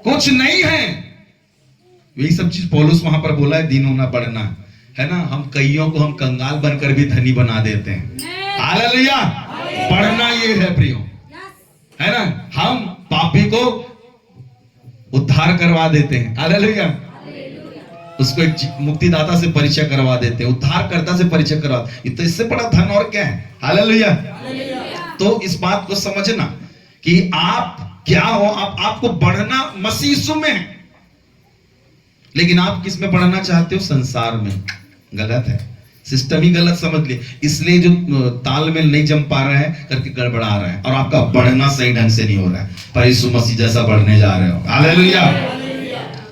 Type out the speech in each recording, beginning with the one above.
कुछ नहीं है। यही सब चीज पौलुस वहां पर बोला है, दिन होना बढ़ना है ना। हम कईयों को हम कंगाल बनकर भी धनी बना देते हैं। हालेलुया। बढ़ना ये है प्रियो, है ना। हम पापी को उद्धार करवा देते हैं। हालेलुया। उसको एक मुक्तिदाता से परिचय करवा देते हैं, उद्धारकर्ता से परिचय करवा। तो इससे बड़ा धन और क्या है। हालेलुया। तो इस बात को समझना कि आप क्या हो। आपको बढ़ना मसीह यीशु में है, लेकिन आप किस में बढ़ना चाहते हो? संसार में। गलत है, सिस्टम ही गलत समझ लिए, इसलिए जो तालमेल नहीं जम पा रहा है करके गड़बड़ा रहा है, और आपका बढ़ना सही ढंग से नहीं हो रहा है। पर यीशु मसीह जैसा बढ़ने जा रहे हो। हालेलुया।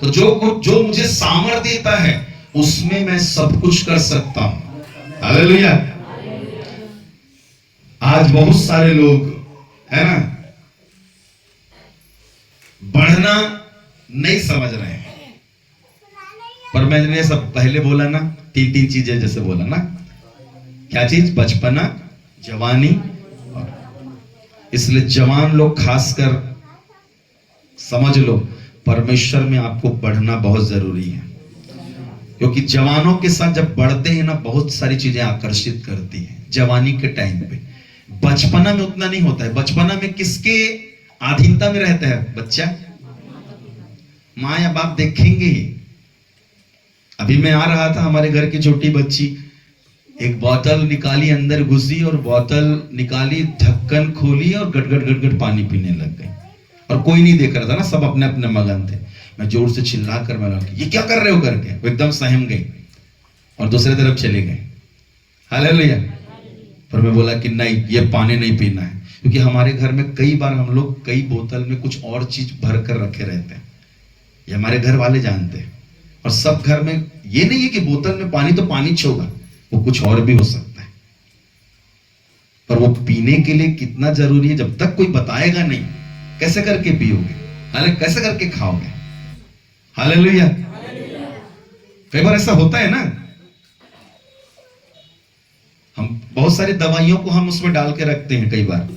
तो जो मुझे सामर्थ देता है उसमें मैं सब कुछ कर सकता हूं। हालेलुया। आज बहुत सारे लोग है ना बढ़ना नहीं समझ रहे हैं। पर मैंने सब पहले बोला ना, तीन चीजें जैसे बोला ना, क्या चीज? बचपना, जवानी। इसलिए जवान लोग खासकर समझ लो, परमेश्वर में आपको बढ़ना बहुत जरूरी है। क्योंकि जवानों के साथ जब बढ़ते हैं ना, बहुत सारी चीजें आकर्षित करती हैं जवानी के टाइम पे। बचपना में उतना नहीं होता है। बचपना में किसके अधीनता में रहता है बच्चा? माँ या बाप देखेंगे ही। अभी मैं आ रहा था, हमारे घर की छोटी बच्ची एक बोतल निकाली, अंदर घुसी और बोतल निकाली, ढक्कन खोली और गटगट गटगट पानी पीने लग गई। और कोई नहीं देख रहा था ना, सब अपने अपने मगन थे। मैं जोर से चिल्ला कर मैं ये क्या कर रहे हो करके, वो एकदम सहम गई और दूसरे तरफ चले गए। हालेलुया। पर मैं बोला कि नहीं, ये पानी नहीं पीना है। क्योंकि हमारे घर में कई बार हम लोग कई बोतल में कुछ और चीज भर कर रखे रहते हैं, ये हमारे घर वाले जानते हैं। और सब घर में ये नहीं है कि बोतल में पानी तो पानी होगा, वो कुछ और भी हो सकता है। पर वो पीने के लिए कितना जरूरी है, जब तक कोई बताएगा नहीं कैसे करके पियोगे, हाले कैसे करके खाओगे। हालेलुया। कई बार ऐसा होता है ना, हम बहुत सारी दवाइयों को हम उसमें डाल के रखते हैं। कई बार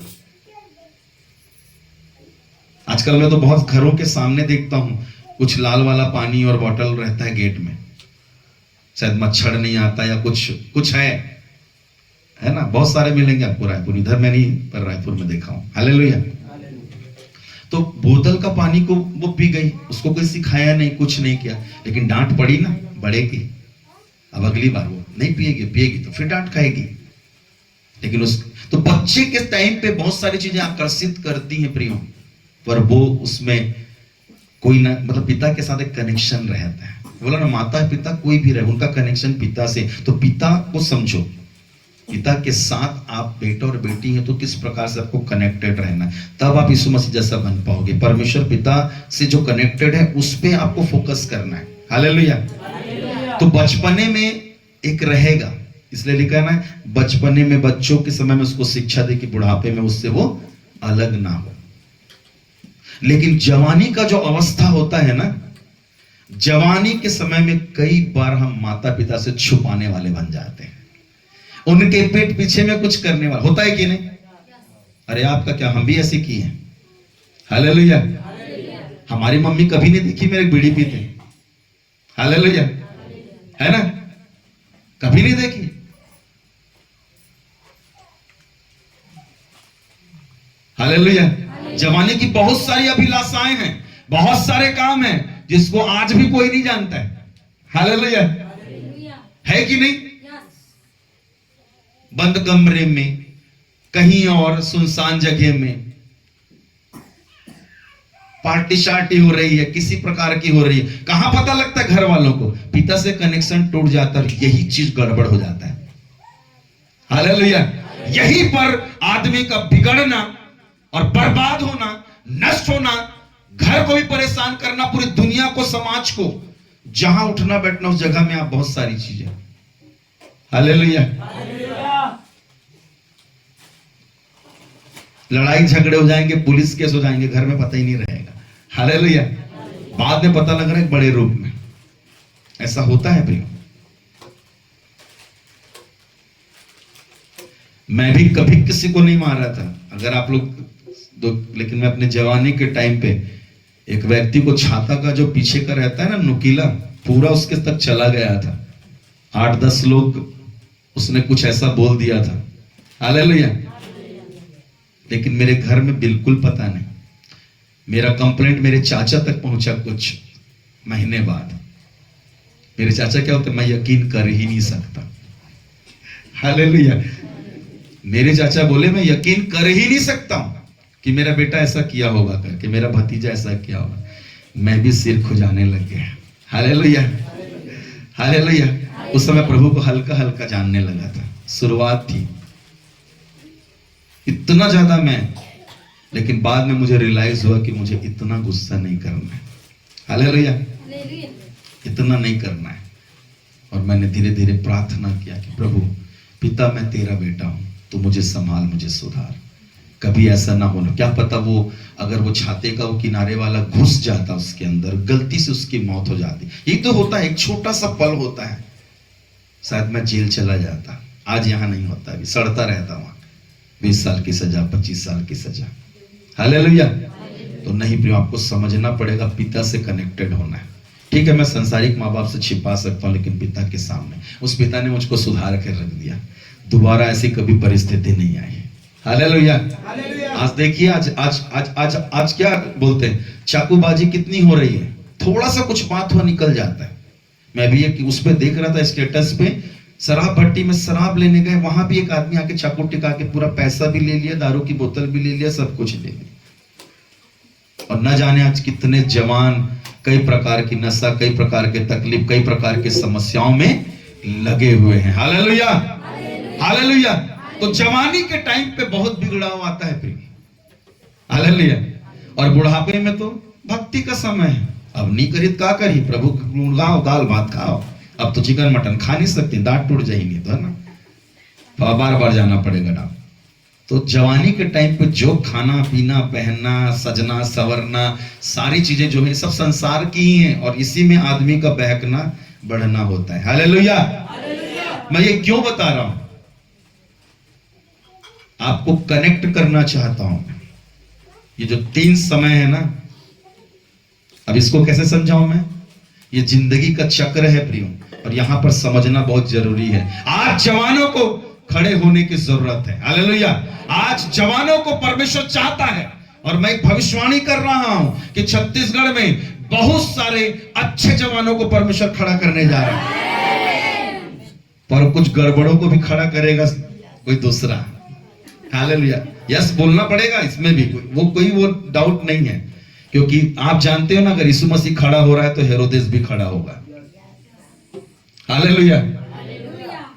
आजकल मैं तो बहुत घरों के सामने देखता हूं, कुछ लाल वाला पानी और बोतल रहता है गेट में, शायद मच्छर नहीं आता या कुछ है ना। बहुत सारे मिलेंगे आपको रायपुर, इधर मैं नहीं, पर रायपुर में देखा हूं। हालेलुया। तो बोतल का पानी को वो पी गई, उसको कोई सिखाया नहीं, कुछ नहीं किया, लेकिन डांट पड़ी ना, बढ़ेगी। अब अगली बार वो नहीं पिएगी तो फिर डांट खाएगी। लेकिन तो बच्चे के टाइम पे बहुत सारी चीजें आकर्षित करती हैं प्रियो, पर वो उसमें कोई ना, मतलब पिता के साथ एक कनेक्शन रहता है। बोला ना, माता पिता कोई भी रहे, उनका कनेक्शन पिता से। तो पिता को समझो, पिता के साथ आप बेटा और बेटी हैं, तो किस प्रकार से आपको कनेक्टेड रहना है, तब आप यीशु मसीह जैसा बन पाओगे। परमेश्वर पिता से जो कनेक्टेड है उस पे आपको फोकस करना है। हालेलुया। तो बचपने में एक रहेगा, इसलिए लिखा है ना, बचपने में बच्चों के समय में उसको शिक्षा दे कि बुढ़ापे में उससे वो अलग ना हो। लेकिन जवानी का जो अवस्था होता है ना, जवानी के समय में कई बार हम माता पिता से छुपाने वाले बन जाते हैं, उनके पेट पीछे में कुछ करने वाला होता है कि नहीं। अरे आपका क्या, हम भी ऐसे किए हैं। हालेलुया। हमारी मम्मी कभी नहीं देखी मेरे बीड़ी पीते। हालेलुया, है ना, कभी नहीं देखी। हालेलुया। जवानी की बहुत सारी अभिलाषाएं हैं, बहुत सारे काम हैं जिसको आज भी कोई नहीं जानता है। हालेलुया, है कि नहीं। बंद कमरे में, कहीं और सुनसान जगह में पार्टी शार्टी हो रही है, किसी प्रकार की हो रही है, कहां पता लगता है घर वालों को, पिता से कनेक्शन टूट जाता है, यही चीज गड़बड़ हो जाता है। हालेलुया। यहीं पर आदमी का बिगड़ना और बर्बाद होना, नष्ट होना, घर को भी परेशान करना, पूरी दुनिया को, समाज को, जहां उठना बैठना उस जगह में आप बहुत सारी चीजें। हालेलुया। लड़ाई झगड़े हो जाएंगे, पुलिस केस हो जाएंगे, घर में पता ही नहीं रहेगा। हालेलुया। बाद में पता लग रहा है बड़े रूप में। ऐसा होता है प्रियो। मैं भी कभी किसी को नहीं मारा था, अगर आप लोग लेकिन मैं अपने जवानी के टाइम पे एक व्यक्ति को छाता का जो पीछे का रहता है ना नुकीला, पूरा उसके तक चला गया था। 8-10 लोग उसने कुछ ऐसा बोल दिया था, हालेलुया। लेकिन मेरे घर में बिल्कुल पता नहीं। मेरा कंप्लेंट मेरे चाचा तक पहुंचा कुछ महीने बाद। मेरे चाचा क्या होते, मैं यकीन कर ही नहीं सकता, हालेलुया। मेरे चाचा बोले मैं यकीन कर ही नहीं सकता हूं कि मेरा बेटा ऐसा किया होगा करके, मेरा भतीजा ऐसा किया होगा। मैं भी सिर खुजाने लग गया, हालेलुया, हालेलुया। उस समय प्रभु को हल्का हल्का जानने लगा था, शुरुआत थी, इतना ज्यादा मैं, लेकिन बाद में मुझे रियलाइज हुआ कि मुझे इतना गुस्सा नहीं करना है, हालेलुया, इतना नहीं करना है। और मैंने धीरे धीरे प्रार्थना किया कि प्रभु पिता मैं तेरा बेटा हूं, तू मुझे संभाल, मुझे सुधार, कभी ऐसा ना हो। क्या पता वो अगर वो छाते का वो किनारे वाला घुस जाता उसके अंदर, गलती से उसकी मौत हो जाती। ये तो होता है, एक छोटा सा पल होता है, शायद मैं जेल चला जाता। आज यहां नहीं होता, अभी सड़ता रहता वहां, 20 साल की सजा, 25 साल की सजा, हालेलुया। तो नहीं प्रियो, आपको समझना पड़ेगा, पिता से कनेक्टेड होना है। ठीक है, मैं संसारिक माँ बाप से छिपा सकता हूं, लेकिन पिता के सामने, उस पिता ने मुझको सुधार कर रख दिया, दोबारा ऐसी कभी परिस्थिति नहीं आई, हालेलुया। आज देखिए, आज क्या बोलते हैं, चाकूबाजी कितनी हो रही है, थोड़ा सा कुछ बात हुआ निकल जाता है। मैं भी एक उस पे देख रहा था स्टेटस पे, शराब भट्टी में शराब लेने गए, वहां भी एक आदमी आके चाकू टिका के पूरा पैसा भी ले लिया, दारू की बोतल भी ले लिया, सब कुछ ले लिया। और न जाने आज कितने जवान कई प्रकार की नशा, कई प्रकार के तकलीफ, कई प्रकार की समस्याओं में लगे हुए हैं, हालेलुया, हालेलुया। तो जवानी के टाइम पे बहुत बिगड़ाव आता है प्रिय, हालेलुया। और बुढ़ापे में तो भक्ति का समय है, अब नहीं करी तो क्या करी, प्रभु गुण गाओ, दाल भात खाओ। अब तो चिकन मटन खा नहीं सकते, दांत टूट जाएंगे तो, है ना, बार बार जाना पड़ेगा डॉक्टर। तो जवानी के टाइम पे जो खाना पीना, पहनना, सजना सवरना, सारी चीजें जो है सब संसार की ही है, और इसी में आदमी का बहकना बढ़ना होता है, हालेलुया। मैं ये क्यों बता रहा हूं, आपको कनेक्ट करना चाहता हूं। ये जो 3 समय है ना, अब इसको कैसे समझाऊं मैं, ये जिंदगी का चक्र है प्रियो, और यहां पर समझना बहुत जरूरी है। आज जवानों को खड़े होने की जरूरत है, हालेलुया। आज जवानों को परमेश्वर चाहता है, और मैं भविष्यवाणी कर रहा हूं कि छत्तीसगढ़ में बहुत सारे अच्छे जवानों को परमेश्वर खड़ा करने जा रहा है, पर कुछ गड़बड़ों को भी खड़ा करेगा कोई दूसरा, हालेलुया। यस बोलना पड़ेगा इसमें भी, कोई डाउट नहीं है, क्योंकि आप जानते हो ना, अगर यीशु मसीह खड़ा हो रहा है तो हेरोदेस भी खड़ा होगा, हालेलुया।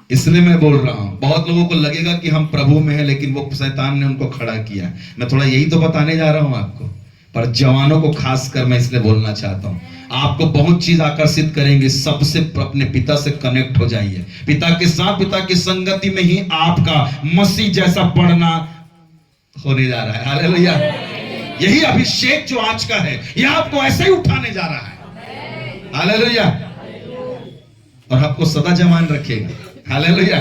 इसलिए मैं बोल रहा हूं, बहुत लोगों को लगेगा कि हम प्रभु में हैं, लेकिन वो शैतान ने उनको खड़ा किया। मैं थोड़ा यही तो बताने जा रहा हूं आपको, पर जवानों को खासकर मैं इसलिए बोलना चाहता हूं, आपको बहुत चीज आकर्षित करेंगे। सबसे अपने पिता से कनेक्ट हो जाइए, पिता के साथ, पिता की संगति में ही आपका मसीह जैसा बढ़ना होने जा रहा है, हालेलुया। यही अभिषेक जो आज का है, यह आपको ऐसे ही उठाने जा रहा है, हालेलुया, और आपको सदा जवान रखेगा, हालेलुया।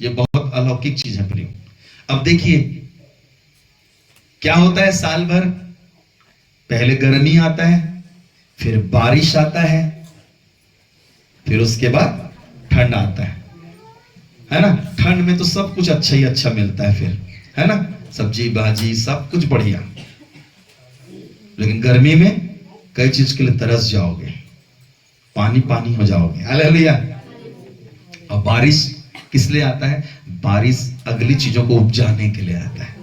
ये बहुत अलौकिक चीज है प्रियो। अब देखिए क्या होता है, साल भर पहले गर्मी आता है, फिर बारिश आता है, फिर उसके बाद ठंड आता है ना। ठंड में तो सब कुछ अच्छा ही अच्छा मिलता है, फिर है ना, सब्जी भाजी सब कुछ बढ़िया। लेकिन गर्मी में कई चीज के लिए तरस जाओगे, पानी पानी हो जाओगे, हालेलुया। और बारिश किस लिए आता है, बारिश अगली चीजों को उपजाने के लिए आता है।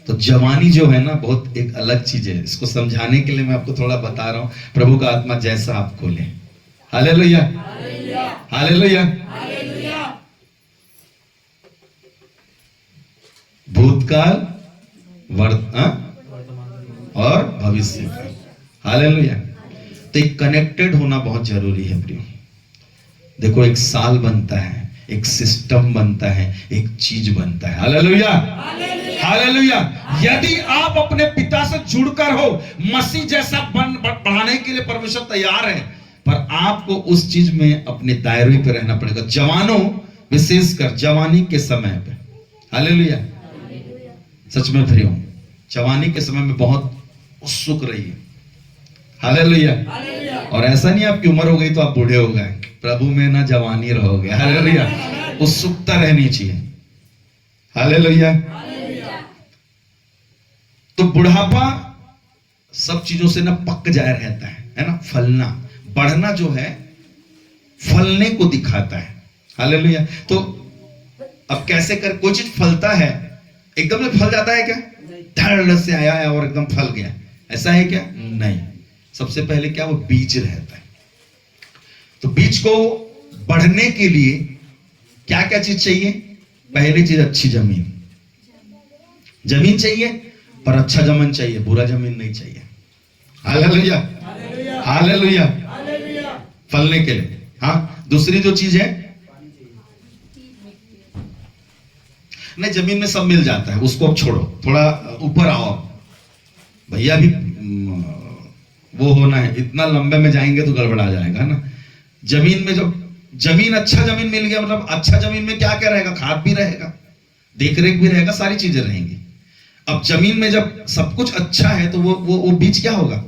तो जवानी जो है ना, बहुत एक अलग चीज है, इसको समझाने के लिए मैं आपको थोड़ा बता रहा हूं। प्रभु का आत्मा जैसा आप खोले, हालेलुया, हालेलुया। भूतकाल, और भविष्य काल, हालेलुया। तो एक कनेक्टेड होना बहुत जरूरी है प्रियो। देखो, एक साल बनता है, एक सिस्टम बनता है, एक चीज बनता है, हालेलुया, हालेलुया। यदि आप अपने पिता से जुड़कर हो, मसीह जैसा बढ़ाने के लिए परमेश्वर तैयार है, पर आपको उस चीज में अपने दायरे पे रहना पड़ेगा। जवानों, विशेषकर जवानी के समय पे, हालेलुया, सच में प्रियो, जवानी के समय में बहुत उत्सुक रहिए। हालेलुया। और ऐसा नहीं आपकी उम्र हो गई तो आप बूढ़े हो गए, प्रभु में ना जवानी रहोगे। हालेलुया। उत्सुकता रहनी चाहिए। हालेलुया। तो बुढ़ापा सब चीजों से ना पक जाए रहता है ना। फलना बढ़ना जो है फलने को दिखाता है। हालेलुया। तो अब कैसे कर कोई चीज फलता है, एकदम से फल जाता है क्या? धड़ से आया है और एकदम फल गया, ऐसा है क्या? नहीं। सबसे पहले क्या, वो बीज रहता है। तो बीज को बढ़ने के लिए क्या क्या चीज चाहिए? पहली चीज अच्छी जमीन। जमीन चाहिए, पर अच्छा जमीन चाहिए, बुरा जमीन नहीं चाहिए। हालेलुया। हालेलुया। फलने के लिए। हाँ, दूसरी जो चीज है, नहीं जमीन में सब मिल जाता है, उसको अब छोड़ो, थोड़ा ऊपर आओ भैया। भी वो होना है, इतना लंबे में जाएंगे तो गड़बड़ा जाएगा ना। जमीन में जब जमीन अच्छा जमीन मिल गया, मतलब अच्छा जमीन में क्या क्या रहेगा? खाद भी रहेगा, देख रेख भी रहेगा, सारी चीजें रहेंगी। अब जमीन में जब सब कुछ अच्छा है तो वो बीज क्या होगा?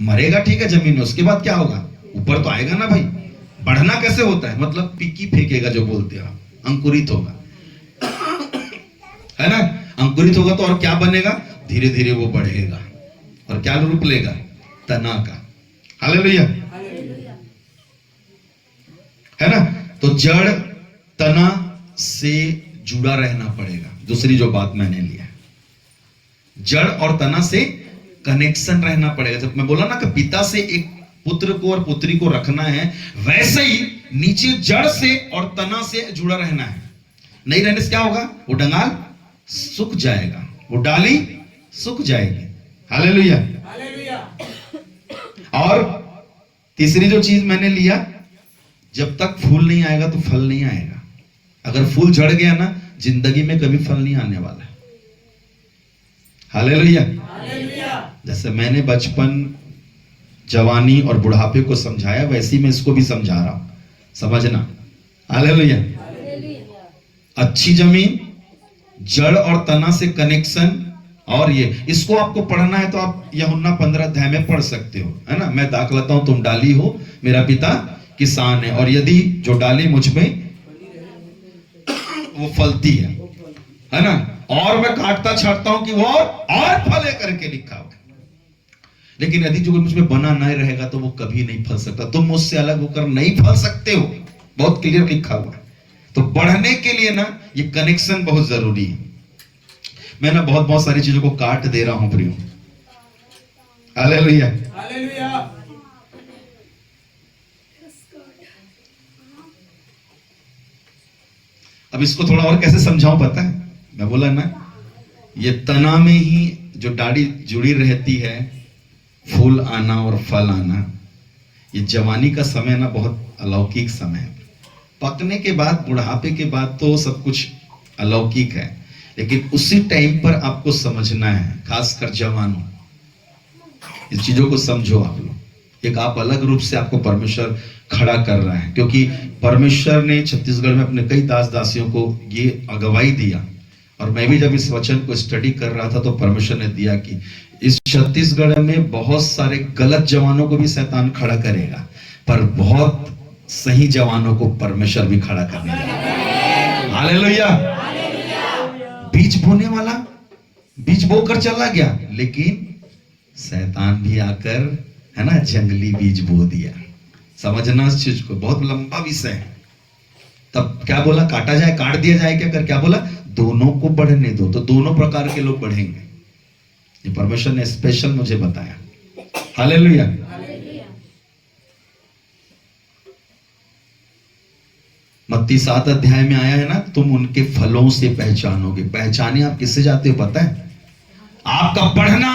मरेगा। ठीक है, जमीन में। उसके बाद क्या होगा? ऊपर तो आएगा ना भाई। बढ़ना कैसे होता है? मतलब पिकी फेंकेगा, जो बोलते हैं, अंकुरित होगा, है ना। अंकुरित होगा तो और क्या बनेगा? धीरे धीरे वो बढ़ेगा और क्या रूप लेगा? तना का। हालेलुया। है ना। तो जड़ तना से जुड़ा रहना पड़ेगा। दूसरी जो बात मैंने लिया, जड़ और तना से कनेक्शन रहना पड़ेगा। जब मैं बोला ना कि पिता से एक पुत्र को और पुत्री को रखना है, वैसे ही नीचे जड़ से और तना से जुड़ा रहना है। नहीं रहने से क्या होगा? वो डंगाल सूख जाएगा, वो डाली सूख जाएगी। हालेलुया। और तीसरी जो चीज मैंने लिया, जब तक फूल नहीं आएगा तो फल नहीं आएगा। अगर फूल झड़ गया ना, जिंदगी में कभी फल नहीं आने वाला है। हालेलुया। जैसे मैंने बचपन, जवानी और बुढ़ापे को समझाया, वैसे ही मैं इसको भी समझा रहा हूं, समझना। हालेलुया। अच्छी जमीन, जड़ और तना से कनेक्शन। और ये इसको आपको पढ़ना है तो आप यूहन्ना 15 अध्याय में पढ़ सकते हो, है ना। मैं दाखलता हूं, तुम डाली हो, मेरा पिता किसान है, और यदि जो डाली मुझ में वो फलती है ना, और मैं काटता छाटता हूं कि वो और फले करके लिखा हुआ। लेकिन यदि जो मुझ में बना नहीं रहेगा तो वो कभी नहीं फल सकता। तुम मुझसे अलग होकर नहीं फल सकते हो, बहुत क्लियर लिखा हुआ है। तो बढ़ने के लिए ना ये कनेक्शन बहुत जरूरी है। मैं ना बहुत सारी चीजों को काट दे रहा हूं प्रियो। हालेलुया। अब इसको थोड़ा और कैसे समझाऊं पता है? मैं बोला ना, ये तना में ही जो डाली जुड़ी रहती है, फूल आना और फल आना। ये जवानी का समय ना बहुत अलौकिक समय है। पकने के बाद, बुढ़ापे के बाद तो सब कुछ अलौकिक है, लेकिन उसी टाइम पर आपको समझना है, खासकर जवानों, इस चीजों को समझो आप लोग। एक आप अलग रूप से आपको परमेश्वर खड़ा कर रहा है, क्योंकि परमेश्वर ने छत्तीसगढ़ में अपने कई दास दासियों को ये अगुवाई दिया। और मैं भी जब इस वचन को स्टडी कर रहा था तो परमेश्वर ने दिया कि इस छत्तीसगढ़ में बहुत सारे गलत जवानों को भी शैतान खड़ा करेगा, पर बहुत सही जवानों को परमेश्वर भी खड़ा करने वाला। हालेलुया। बीज बोने वाला बीज बोकर चला गया, लेकिन शैतान भी आकर, है ना, जंगली बीज बो दिया। समझना इस चीज को, बहुत लंबा विषय है। तब क्या बोला? काटा जाए, काट दिया जाए, क्या कर, क्या बोला? दोनों को बढ़ने दो। तो दोनों प्रकार के लोग बढ़ेंगे, ये परमेश्वर ने स्पेशल मुझे बताया। हालेलुया। मत्ती 7 अध्याय में आया है ना, तुम उनके फलों से पहचानोगे। पहचाने आप किससे जाते हो पता है? आपका बढ़ना,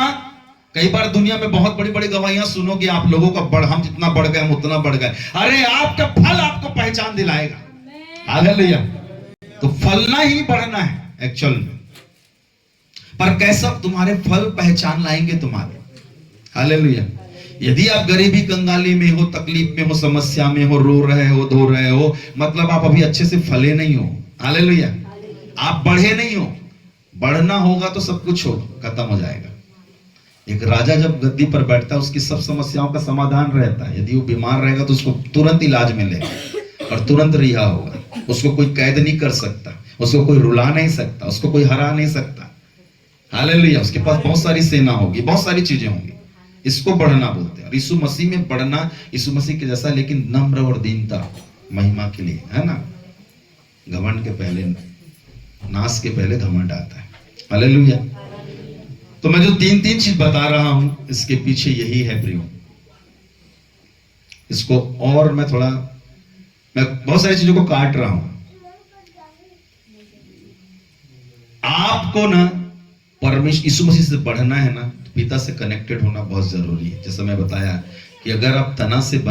कई बार दुनिया में बहुत बड़ी बड़ी गवाहियां सुनोगे आप लोगों का, हम जितना बढ़ गए हम उतना बढ़ गए। अरे आपका फल आपको पहचान दिलाएगा। हालेलुया। तो फलना ही बढ़ना है एक्चुअल में, पर कैसा? तुम्हारे फल पहचान लाएंगे तुम्हारे। हालेलुया। यदि आप गरीबी कंगाली में हो, तकलीफ में हो, समस्या में हो, रो रहे हो, धो रहे हो, मतलब आप अभी अच्छे से फले नहीं हो। हालेलुया। आप बढ़े नहीं हो। बढ़ना होगा तो सब कुछ हो खत्म हो जाएगा। एक राजा जब गद्दी पर बैठता है उसकी सब समस्याओं का समाधान रहता है। यदि वो बीमार रहेगा तो उसको तुरंत इलाज मिलेगा और तुरंत रिहा होगा। उसको कोई कैद नहीं कर सकता, उसको कोई रुला नहीं सकता, उसको कोई हरा नहीं सकता। हालेलुया। उसके पास बहुत सारी सेना होगी, बहुत सारी चीजें होंगी। इसको बढ़ना बोलते हैं। और यीशु मसीह में बढ़ना, यीशु मसीह के जैसा लेकिन नम्र और दीनता महिमा के लिए, है ना। घमंड के पहले, नाश के पहले घमंड आता है। हालेलुया। तो मैं जो तीन चीज बता रहा हूं इसके पीछे यही है प्रियो। इसको और मैं बहुत सारी चीजों को काट रहा हूं। आपको ना परमेश्वर यीशु मसीह से बढ़ना है ना, पिता से कनेक्टेड होना बहुत जरूरी है। जैसा मैं बताया कि अगर आप तना से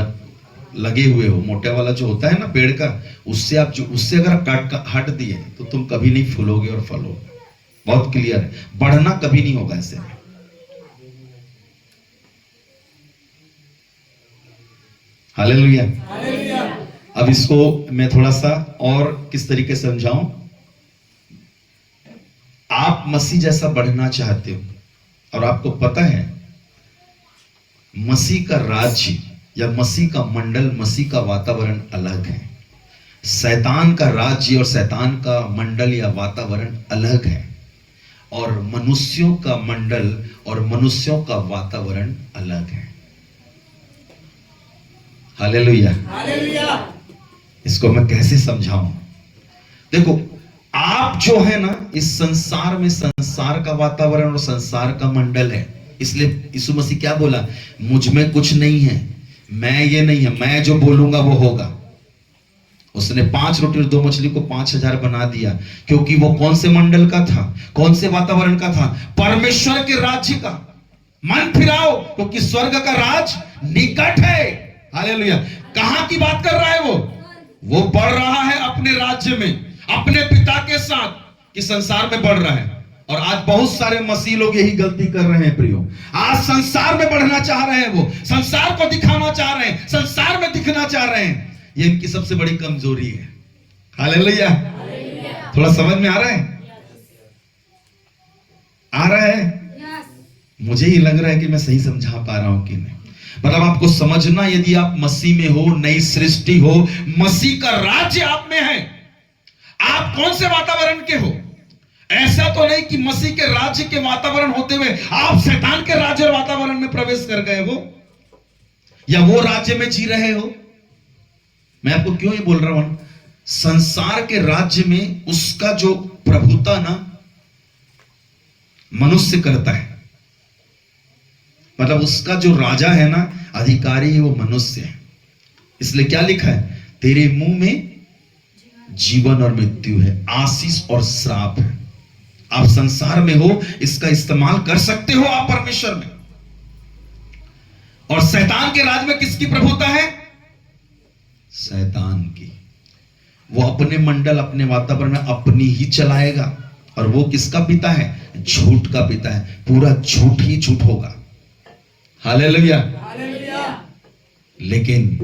लगे हुए हो, मोटा वाला जो होता है ना पेड़ का, उससे अगर आप हट दिए तो तुम कभी नहीं फूलोगे और फलोगे। बहुत क्लियर है, बढ़ना कभी नहीं होगा ऐसे। हालेलुया। अब इसको मैं थोड़ा सा और किस तरीके से समझाऊं। आप मसीह जैसा बढ़ना चाहते हो और आपको पता है मसीह का राज्य या मसीह का मंडल, मसीह का वातावरण अलग है। शैतान का राज्य और शैतान का मंडल या वातावरण अलग है, और मनुष्यों का मंडल और मनुष्यों का वातावरण अलग है। हालेलुया। इसको मैं कैसे समझाऊं। देखो, आप जो है ना इस संसार में, संसार का वातावरण और संसार का मंडल है। इसलिए यीशु मसीह क्या बोला, मुझ में कुछ नहीं है, मैं ये नहीं है, मैं जो बोलूंगा वो होगा। उसने 5 रोटी और 2 मछली को 5000 बना दिया, क्योंकि वो कौन से मंडल का था, कौन से वातावरण का था, परमेश्वर के राज्य का। मन फिराओ, क्योंकि स्वर्ग का राज निकट है। हालेलुया। कहां की बात कर रहा है वो बढ़ रहा है अपने राज्य में, अपने पिता के साथ, कि संसार में बढ़ रहा है। और आज बहुत सारे मसीह लोग यही गलती कर रहे हैं प्रियो। आज संसार में बढ़ना चाह रहे हैं, वो संसार को दिखाना चाह रहे हैं, संसार में दिखना चाह रहे हैं। ये इनकी सबसे बड़ी कमजोरी है। हालेलुया। थोड़ा समझ में आ रहा है? आ रहा है? मुझे ही लग रहा है कि मैं सही समझा पा रहा हूं कि नहीं। मतलब आपको समझना, यदि आप मसीह में हो, नई सृष्टि हो, मसीह का राज्य आप में है, आप कौन से वातावरण के हो। ऐसा तो नहीं कि मसीह के राज्य के वातावरण होते हुए आप शैतान के राज्य और वातावरण में प्रवेश कर गए हो, या वो राज्य में जी रहे हो। मैं आपको क्यों ये बोल रहा हूं, संसार के राज्य में उसका जो प्रभुता ना मनुष्य करता है, मतलब उसका जो राजा है ना, अधिकारी है, वो मनुष्य है। इसलिए क्या लिखा है, तेरे मुंह में जीवन और मृत्यु है, आशीष और श्राप है। आप संसार में हो, इसका इस्तेमाल कर सकते हो आप परमेश्वर में। और शैतान के राज में किसकी प्रभुता है, शैतान की। वो अपने मंडल, अपने वातावरण में अपनी ही चलाएगा। और वो किसका पिता है, झूठ का पिता है। पूरा झूठ ही झूठ होगा। हालेलुया। लेकिन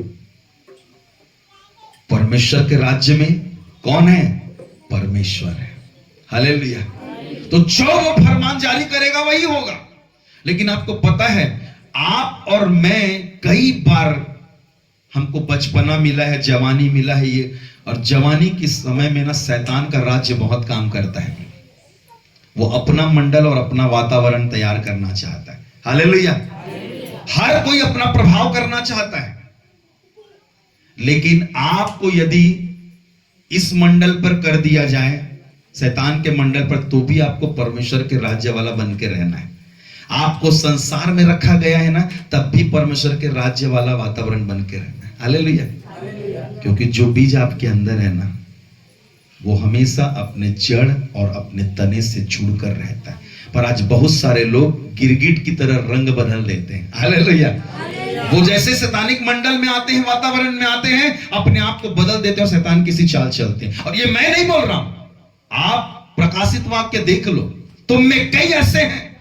परमेश्वर के राज्य में कौन है, परमेश्वर है। हालेलुया। तो जो वो फरमान जारी करेगा वही होगा। लेकिन आपको पता है, आप और मैं कई बार, हमको बचपना मिला है, जवानी मिला है ये, और जवानी के समय में ना शैतान का राज्य बहुत काम करता है। वो अपना मंडल और अपना वातावरण तैयार करना चाहता है। हालेलुया। हर कोई अपना प्रभाव करना चाहता है। लेकिन आपको यदि इस मंडल पर कर दिया जाए, शैतान के मंडल पर, तो भी आपको परमेश्वर के राज्य वाला बन के रहना है। आपको संसार में रखा गया है ना, तब भी परमेश्वर के राज्य वाला वातावरण बन के रहना है। हालेलुया। क्योंकि जो बीज आपके अंदर है ना, वो हमेशा अपने जड़ और अपने तने से जुड़कर रहता है। पर आज बहुत सारे लोग गिरगिट की तरह रंग बदल लेते हैं। हालेलुया। वो जैसे शैतानिक मंडल में आते हैं, वातावरण में आते हैं, अपने आप को बदल देते हैं और शैतान किसी चाल चलते हैं। और ये मैं नहीं बोल रहा हूं, आप प्रकाशित वाक्य देख लो, तुम में कई ऐसे हैं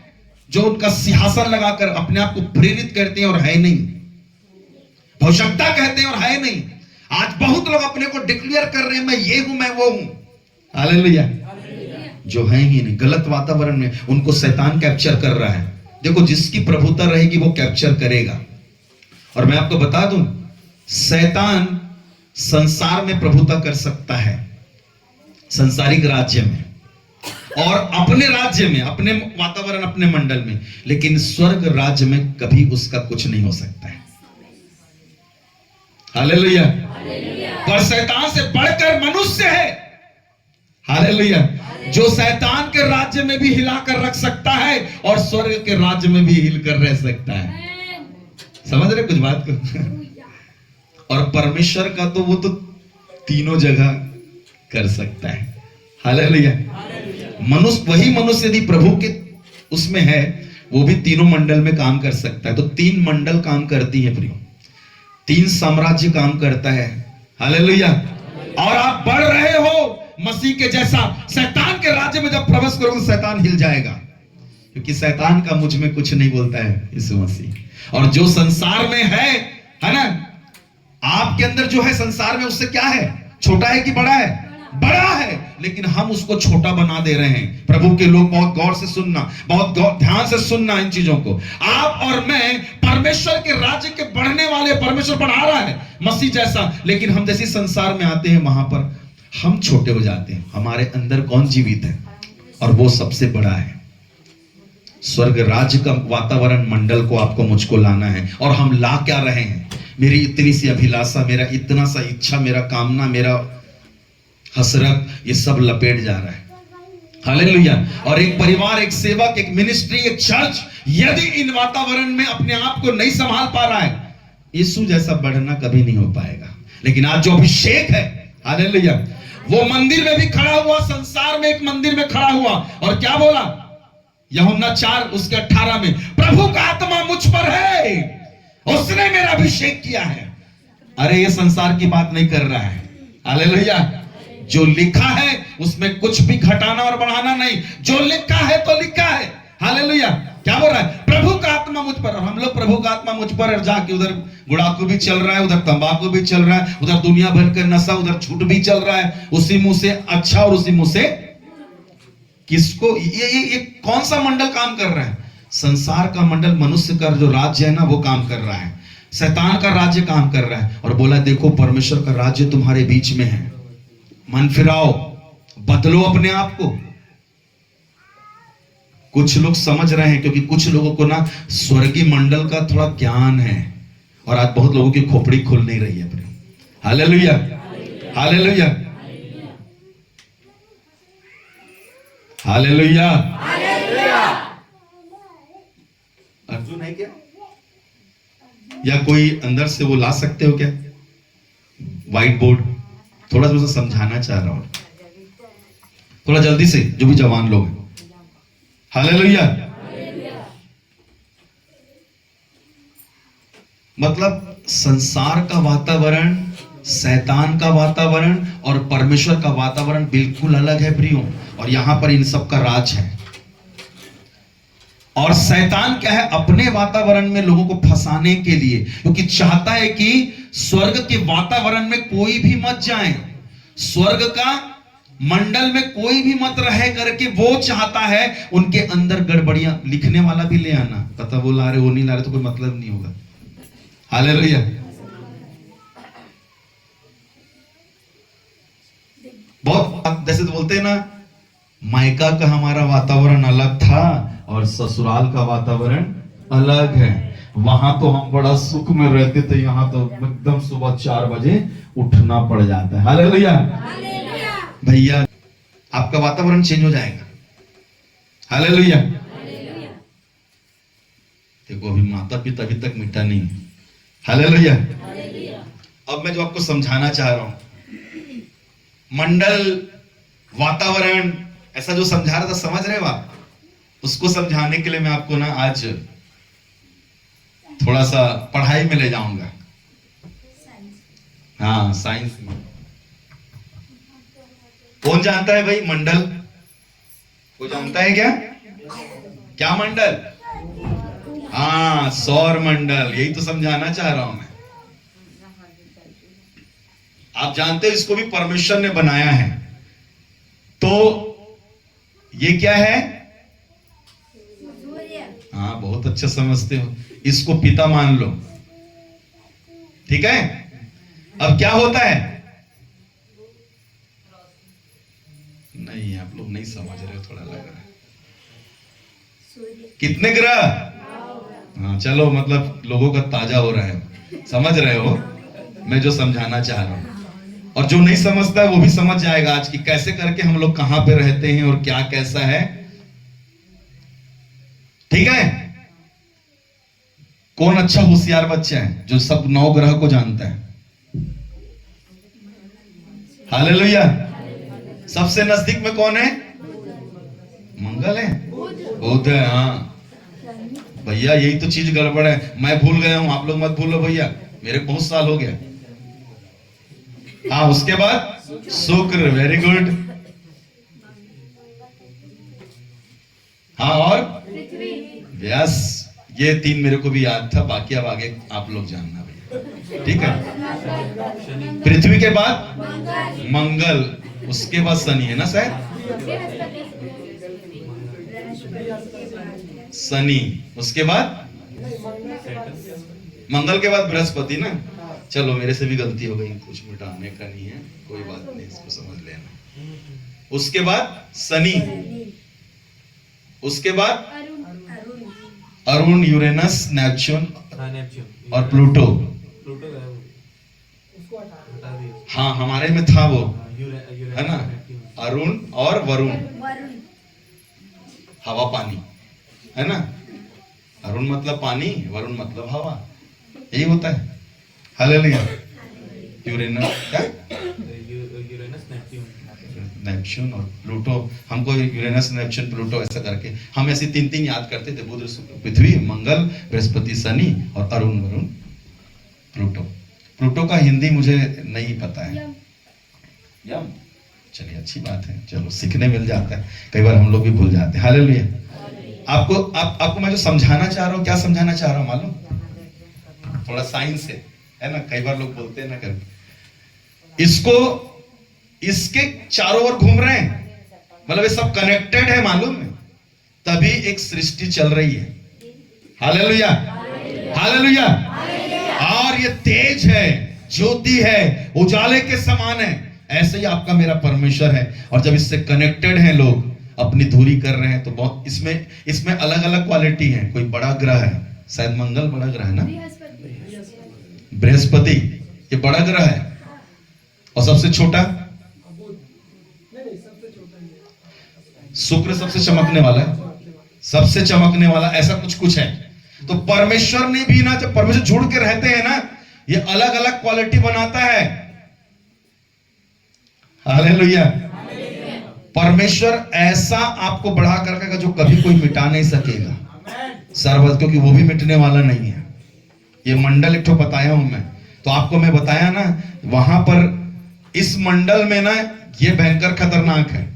जो उनका सिंहासन लगाकर अपने आप को प्रेरित करते हैं और है नहीं, भविष्यवक्ता कहते हैं और है नहीं। आज बहुत लोग अपने को डिक्लेयर कर रहे हैं, मैं ये हूं, मैं वो हूं। हालेलुया। जो है ही नहीं, गलत वातावरण में उनको शैतान कैप्चर कर रहा है। देखो जिसकी प्रभुता रहेगी वो कैप्चर करेगा। और मैं आपको बता दूं, शैतान संसार में प्रभुता कर सकता है, संसारिक राज्य में और अपने राज्य में, अपने वातावरण, अपने मंडल में, लेकिन स्वर्ग राज्य में कभी उसका कुछ नहीं हो सकता है। हालेलुया। पर शैतान से बढ़कर मनुष्य है, हालेलुया, जो शैतान के राज्य में भी हिलाकर रख सकता है और स्वर्ग के राज्य में भी हिलकर रह सकता है। समझ रहे कुछ बात को? और परमेश्वर का तो वो तो तीनों जगह कर सकता है। हालेलुया। मनुष्य, वही मनुष्य यदि प्रभु के उसमें है, वो भी तीनों मंडल में काम कर सकता है। तो तीन मंडल काम करती है प्रियो, तीन साम्राज्य काम करता है। हालेलुया। और आप बढ़ रहे हो मसीह के जैसा। शैतान के राज्य में जब प्रवेश करोगे शैतान हिल जाएगा, क्योंकि शैतान का मुझ में कुछ नहीं बोलता है यीशु मसीह। और जो संसार में है ना, आपके अंदर जो है संसार में, उससे क्या है, छोटा है कि बड़ा है? बड़ा है। लेकिन हम उसको छोटा बना दे रहे हैं। प्रभु के लोग बहुत गौर से सुनना, बहुत ध्यान से सुनना इन चीजों को। आप और मैं परमेश्वर के राज्य के बढ़ने वाले, परमेश्वर बढ़ा रहा है मसीह जैसा, लेकिन हम जैसे संसार में आते हैं वहां पर हम छोटे हो जाते हैं। हमारे अंदर कौन जीवित है? और वो सबसे बड़ा है। स्वर्ग राज्य का वातावरण, मंडल को आपको मुझको लाना है। और हम ला क्या रहे हैं? मेरी इतनी सी अभिलाषा, मेरा इतना सा इच्छा, मेरा कामना, मेरा हसरत, ये सब लपेट जा रहा है। हालेलुया। और एक परिवार, एक सेवक, एक मिनिस्ट्री, एक चर्च यदि इन वातावरण में अपने आप को नहीं संभाल पा रहा है, यीशु जैसा बढ़ना कभी नहीं हो पाएगा। लेकिन आज जो अभिषेक है, हालेलुया, वो मंदिर में भी खड़ा हुआ, संसार में एक मंदिर में खड़ा हुआ और क्या बोला? यूहन्ना 4:18 में, प्रभु का आत्मा मुझ पर है, उसने मेरा अभिषेक किया है। अरे ये संसार की बात नहीं कर रहा है। हालेलुया। जो लिखा है उसमें कुछ भी घटाना और बढ़ाना नहीं। जो लिखा है तो लिखा है। हालेलुया। क्या बोल रहा है? प्रभु का आत्मा मुझ पर। और हम लोग प्रभु का आत्मा मुझ पर, जाके उधर गुड़ाकू भी चल रहा है, उधर तंबाकू भी चल रहा है, उधर दुनिया भर का नशा, उधर झूठ भी चल रहा है। उसी मुंह से अच्छा और उसी मुंह से किसको? ये कौन सा मंडल काम कर रहा है? संसार का मंडल, मनुष्य का जो राज्य है ना, वो काम कर रहा है। शैतान का राज्य काम कर रहा है। और बोला देखो परमेश्वर का राज्य तुम्हारे बीच में है, मन फिराओ, बदलो अपने आप को। कुछ लोग समझ रहे हैं, क्योंकि कुछ लोगों को ना स्वर्गीय मंडल का थोड़ा ज्ञान है, और आज बहुत लोगों की खोपड़ी खुल नहीं रही है। Hallelujah, hallelujah, hallelujah. अर्जुन है क्या? या कोई अंदर से वो ला सकते हो क्या? व्हाइट बोर्ड, थोड़ा सा समझाना चाह रहा हूं, थोड़ा जल्दी से, जो भी जवान लोग हैं। हालेलुया। मतलब संसार का वातावरण, शैतान का वातावरण और परमेश्वर का वातावरण बिल्कुल अलग है प्रियो। और यहां पर इन सब का राज है। और शैतान क्या है? अपने वातावरण में लोगों को फंसाने के लिए, क्योंकि चाहता है कि स्वर्ग के वातावरण में कोई भी मत जाए, स्वर्ग का मंडल में कोई भी मत रहे करके वो चाहता है उनके अंदर गड़बड़ियां। लिखने वाला भी ले आना, पता वो ला रहे, वो नहीं ला रहे तो कोई मतलब नहीं होगा। हालेलुया। बहुत जैसे तो बोलते हैं ना, मायका का हमारा वातावरण अलग था और ससुराल का वातावरण अलग है। वहां तो हम बड़ा सुख में रहते थे, यहाँ तो एकदम सुबह 4 बजे उठना पड़ जाता है। हालेलुया। भैया आपका वातावरण चेंज हो जाएगा। हालेलुया। देखो अभी माता पिता अभी तक मिटा नहीं है। हालेलुया। अब मैं जो आपको समझाना चाह रहा हूं, मंडल, वातावरण, ऐसा जो समझा रहा था, समझ रहे हो आप? उसको समझाने के लिए मैं आपको ना आज थोड़ा सा पढ़ाई में ले जाऊंगा। हाँ, साइंस में। कौन जानता है भाई मंडल? कोई जानता है क्या? क्या मंडल? हाँ, सौर मंडल। यही तो समझाना चाह रहा हूं मैं। आप जानते हो इसको भी परमेश्वर ने बनाया है। तो ये क्या है? हाँ, बहुत बहुत अच्छा समझते हो, इसको पिता मान लो, ठीक है। अब क्या होता है, नहीं आप लोग नहीं समझ रहे हो, थोड़ा लग रहा है। कितने ग्रह, हाँ चलो, मतलब लोगों का ताजा हो रहा है, समझ रहे हो मैं जो समझाना चाह रहा हूं। और जो नहीं समझता है वो भी समझ जाएगा आज की कैसे करके हम लोग कहां पे रहते हैं और क्या कैसा है, ठीक है। कौन अच्छा होशियार बच्चा है जो सब 9 ग्रह को जानता है? हालेलुया। सबसे नजदीक में कौन है? मंगल है, बुध है। हाँ भैया यही तो चीज गड़बड़ है, मैं भूल गया हूं, आप लोग मत भूलो भैया, मेरे बहुत साल हो गया। हाँ उसके बाद शुक्र, वेरी गुड। हाँ और यस, ये 3 मेरे को भी याद था, बाकी अब आगे आप लोग जानना भैया, ठीक है। पृथ्वी के बाद मंगल, उसके बाद शनि है ना शायद, शनि, उसके बाद मंगल के बाद बृहस्पति ना। चलो मेरे से भी गलती हो गई, कुछ मिटाने का नहीं है, कोई बात नहीं, इसको समझ लेना। उसके बाद शनि, उसके बाद अरुण, यूरेनस, नेपच्यून और प्लूटो। हाँ हमारे में था वो, है ना, अरुण और वरुण, हवा पानी, है ना। अरुण मतलब पानी, वरुण मतलब हवा, यही होता है। हालेलुया। यूरेनस क्या, नेपच्यून और प्लूटो, हमको यूरेनस, नेपच्यून, प्लूटो ऐसा करके हम ऐसे 3 याद करते थे, बुध, पृथ्वी, मंगल, बृहस्पति, शनि और अरुण, वरुण, प्लूटो। प्लूटो का हिंदी मुझे नहीं पता है, यम। चलिए अच्छी बात है, चलो सीखने मिल जाता है, कई बार हम लोग भी भूल जाते हैं। हालेलुया। आपको मैं जो समझाना चाह रहा हूँ, क्या समझाना चाह रहा हूँ मालूम, थोड़ा साइंस है ना, कई बार लोग बोलते हैं ना कर, इसको इसके चारों ओर घूम रहे हैं, मतलब ये सब कनेक्टेड है मालूम है, तभी एक सृष्टि चल रही है। Hallelujah, hallelujah. और ये तेज है, ज्योति है, उजाले के समान है, ऐसे ही आपका मेरा परमेश्वर है। और जब इससे कनेक्टेड हैं लोग, अपनी धुरी कर रहे हैं, तो बहुत इसमें अलग अलग क्वालिटी है। कोई बड़ा ग्रह है, शायद मंगल बड़ा ग्रह है ना, बृहस्पति ये बड़ा ग्रह है, और सबसे छोटा शुक्र, सबसे चमकने वाला है, सबसे चमकने वाला, ऐसा कुछ है। तो परमेश्वर ने भी ना, जब परमेश्वर जुड़ के रहते हैं ना, ये अलग अलग क्वालिटी बनाता है। हालेलुया। परमेश्वर ऐसा आपको बढ़ा कर रखेगा जो कभी कोई मिटा नहीं सकेगा सर्वत, क्योंकि वो भी मिटने वाला नहीं है। ये मंडल एक तो बताया हूं मैं, तो आपको मैं बताया ना, वहां पर इस मंडल में ना ये भयंकर खतरनाक है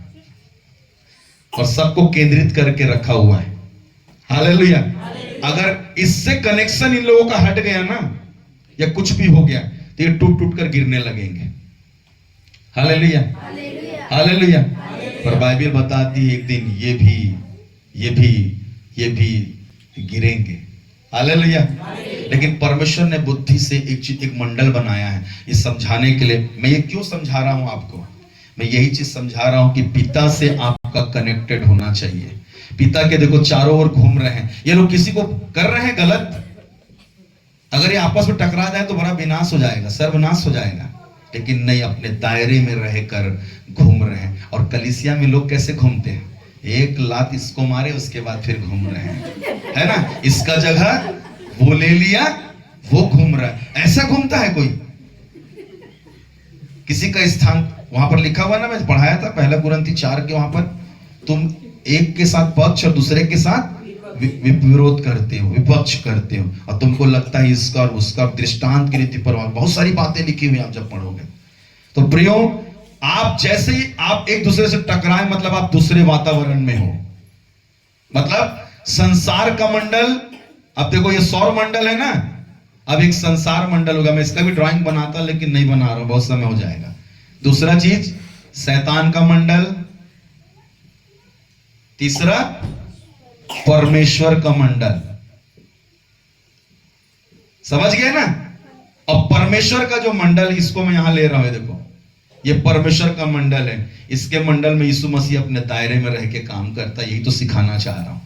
और सबको केंद्रित करके रखा हुआ है। हालेलुया। अगर इससे कनेक्शन इन लोगों का हट गया ना, या कुछ भी हो गया, तो ये टूट टूट कर गिरने लगेंगे। Hallelujah, hallelujah. पर बाइबल बताती है एक दिन ये भी गिरेंगे। हालेलुया। लेकिन परमेश्वर ने बुद्धि से एक मंडल बनाया है, ये समझाने के लिए। मैं ये क्यों समझा रहा हूं आपको, मैं यही चीज समझा रहा हूं कि पिता से आपका कनेक्टेड होना चाहिए। पिता के देखो चारों ओर घूम रहे हैं, ये लोग किसी को कर रहे हैं गलत, अगर ये आपस में टकरा जाए तो बड़ा विनाश हो जाएगा, सर्वनाश हो जाएगा। लेकिन नहीं, अपने दायरे में रहकर घूम रहे हैं। और कलीसिया में लोग कैसे घूमते हैं, एक लात इसको मारे उसके बाद फिर घूम रहे हैं, है ना, इसका जगह वो ले लिया, वो घूम रहा है। ऐसा घूमता है कोई, किसी का स्थान वहां पर लिखा हुआ ना, मैं पढ़ाया था 1 कुरिन्थी 4 के, वहां पर तुम एक के साथ पक्ष और दूसरे के साथ विरोध करते हो, विपक्ष करते हो, और तुमको लगता है इसका और उसका दृष्टांत की रीति पर बहुत सारी बातें लिखी हुई, आप जब पढ़ोगे तो प्रियो, आप जैसे ही आप एक दूसरे से टकराए, मतलब आप दूसरे वातावरण में हो, मतलब संसार का मंडल। अब देखो ये सौर मंडल है ना, अब एक संसार मंडल होगा। मैं इसका भी ड्राइंग बनाता लेकिन नहीं बना रहा हूं, बहुत समय हो जाएगा। दूसरा चीज शैतान का मंडल, तीसरा परमेश्वर का मंडल। समझ गए ना। और परमेश्वर का जो मंडल, इसको मैं यहां ले रहा हूं, देखो ये परमेश्वर का मंडल है। इसके मंडल में यीशु मसीह अपने दायरे में रह के काम करता है। यही तो सिखाना चाह रहा हूं।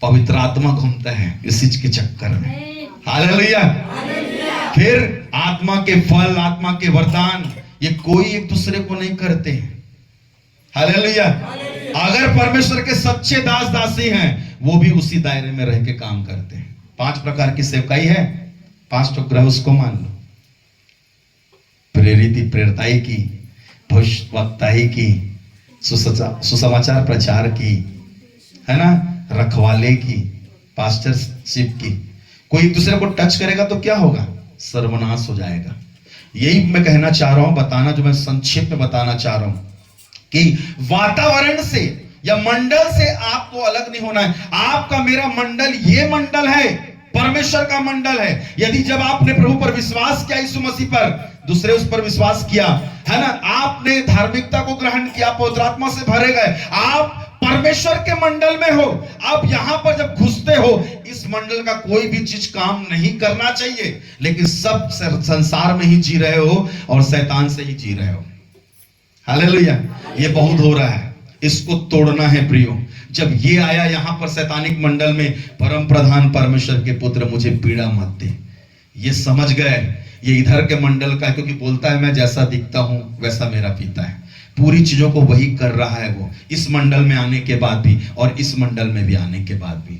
पवित्र आत्मा घूमता है इस चीज के चक्कर में। हालेलुया। फिर आत्मा के फल, आत्मा के वरदान, ये कोई एक दूसरे को नहीं करते हैं। हालेलुया। अगर परमेश्वर के सच्चे दास दासी हैं, वो भी उसी दायरे में रह के काम करते हैं। 5 प्रकार की सेवकाई है, 5 ग्रह उसको मान लो। प्रेरित प्रेरिताई की, भविष्यवक्ताई की, सुसमाचार प्रचार की, है ना, रखवाले की, पास्टरशिप की। कोई एक दूसरे को टच करेगा तो क्या होगा? सर्वनाश हो जाएगा। यही मैं कहना चाह रहा हूं, बताना जो मैं संक्षेप में बताना चाह रहा हूं कि वातावरण से या मंडल से आपको अलग नहीं होना है। आपका मेरा मंडल, ये मंडल है, परमेश्वर का मंडल है। यदि जब आपने प्रभु पर विश्वास किया, यीशु मसीह पर, दूसरे उस पर विश्वास किया, है ना, आपने धार्मिकता को ग्रहण किया, पवित्र आत्मा से भरे गए, आप परमेश्वर के मंडल में हो। आप यहां पर जब घुसते हो, इस मंडल का कोई भी चीज काम नहीं करना चाहिए, लेकिन सब संसार में ही जी रहे हो और शैतान से ही जी रहे हो। हालेलुया। ये बहुत हो रहा है, इसको तोड़ना है प्रियो। जब ये आया यहां पर शैतानिक मंडल में, परम प्रधान परमेश्वर के पुत्र मुझे पीड़ा मत दे, ये समझ गए ये इधर के मंडल का, क्योंकि बोलता है मैं जैसा दिखता हूं वैसा मेरा पिता है। पूरी चीजों को वही कर रहा है वो, इस मंडल में आने के बाद भी और इस मंडल में भी आने के बाद भी।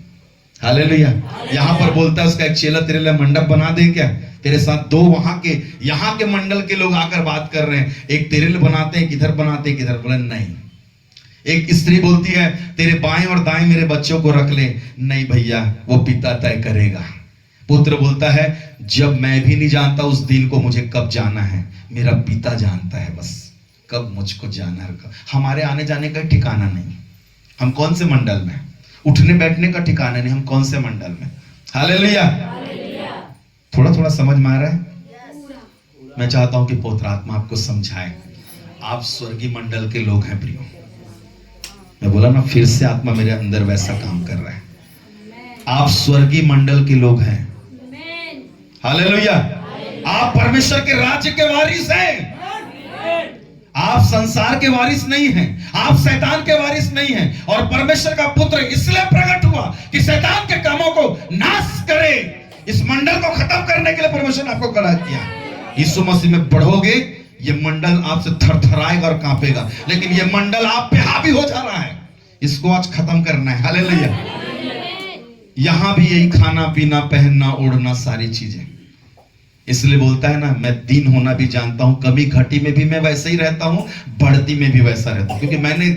हालेलुया। यहां पर बोलता है उसका एक चेला तेरे लिए मंडप बना दे क्या, तेरे साथ 2 वहां के, यहां के मंडल के लोग आकर बात कर रहे हैं, एक तेरे लिए बनाते हैं, किधर बनाते हैं, किधर। बोले नहीं। एक स्त्री बोलती है तेरे बाएं और दाएं मेरे बच्चों को रख ले। नहीं भैया, वो पिता तय करेगा। पुत्र बोलता है जब मैं भी नहीं जानता उस दिन को मुझे कब जाना है, मेरा पिता जानता है बस कब मुझको जाना है। हमारे आने जाने का ठिकाना नहीं। हम कौन से मंडल में, उठने बैठने का ठिकाना नहीं, हम कौन से मंडल में। हालेलुया। थोड़ा थोड़ा समझ में आ रहा है। मैं चाहता हूं कि पवित्र आत्मा आपको समझाए। आप स्वर्गीय मंडल के लोग हैं प्रियो। मैं बोला ना, फिर से आत्मा मेरे अंदर वैसा काम कर रहा है। आप स्वर्गीय मंडल के लोग हैं। हालेलुया। आप परमेश्वर के राज्य के वारिस हैं। आप संसार के वारिस नहीं हैं, आप शैतान के वारिस नहीं हैं। और परमेश्वर का पुत्र इसलिए प्रकट हुआ कि शैतान के कामों को नाश करे। इस मंडल को खत्म करने के लिए परमेश्वर ने आपको खड़ा किया। यीशु मसीह में बढ़ोगे, ये मंडल आपसे थरथराएगा और कांपेगा, लेकिन ये मंडल आप पे हावी हो जा रहा है, इसको आज खत्म करना है। हालेलुया। यहां भी यही खाना पीना, पहनना, ओढ़ना, सारी चीजें। इसलिए बोलता है ना, मैं दीन होना भी जानता हूं, कमी घटी में भी मैं वैसे ही रहता हूं, बढ़ती में भी वैसा रहता हूं, क्योंकि मैंने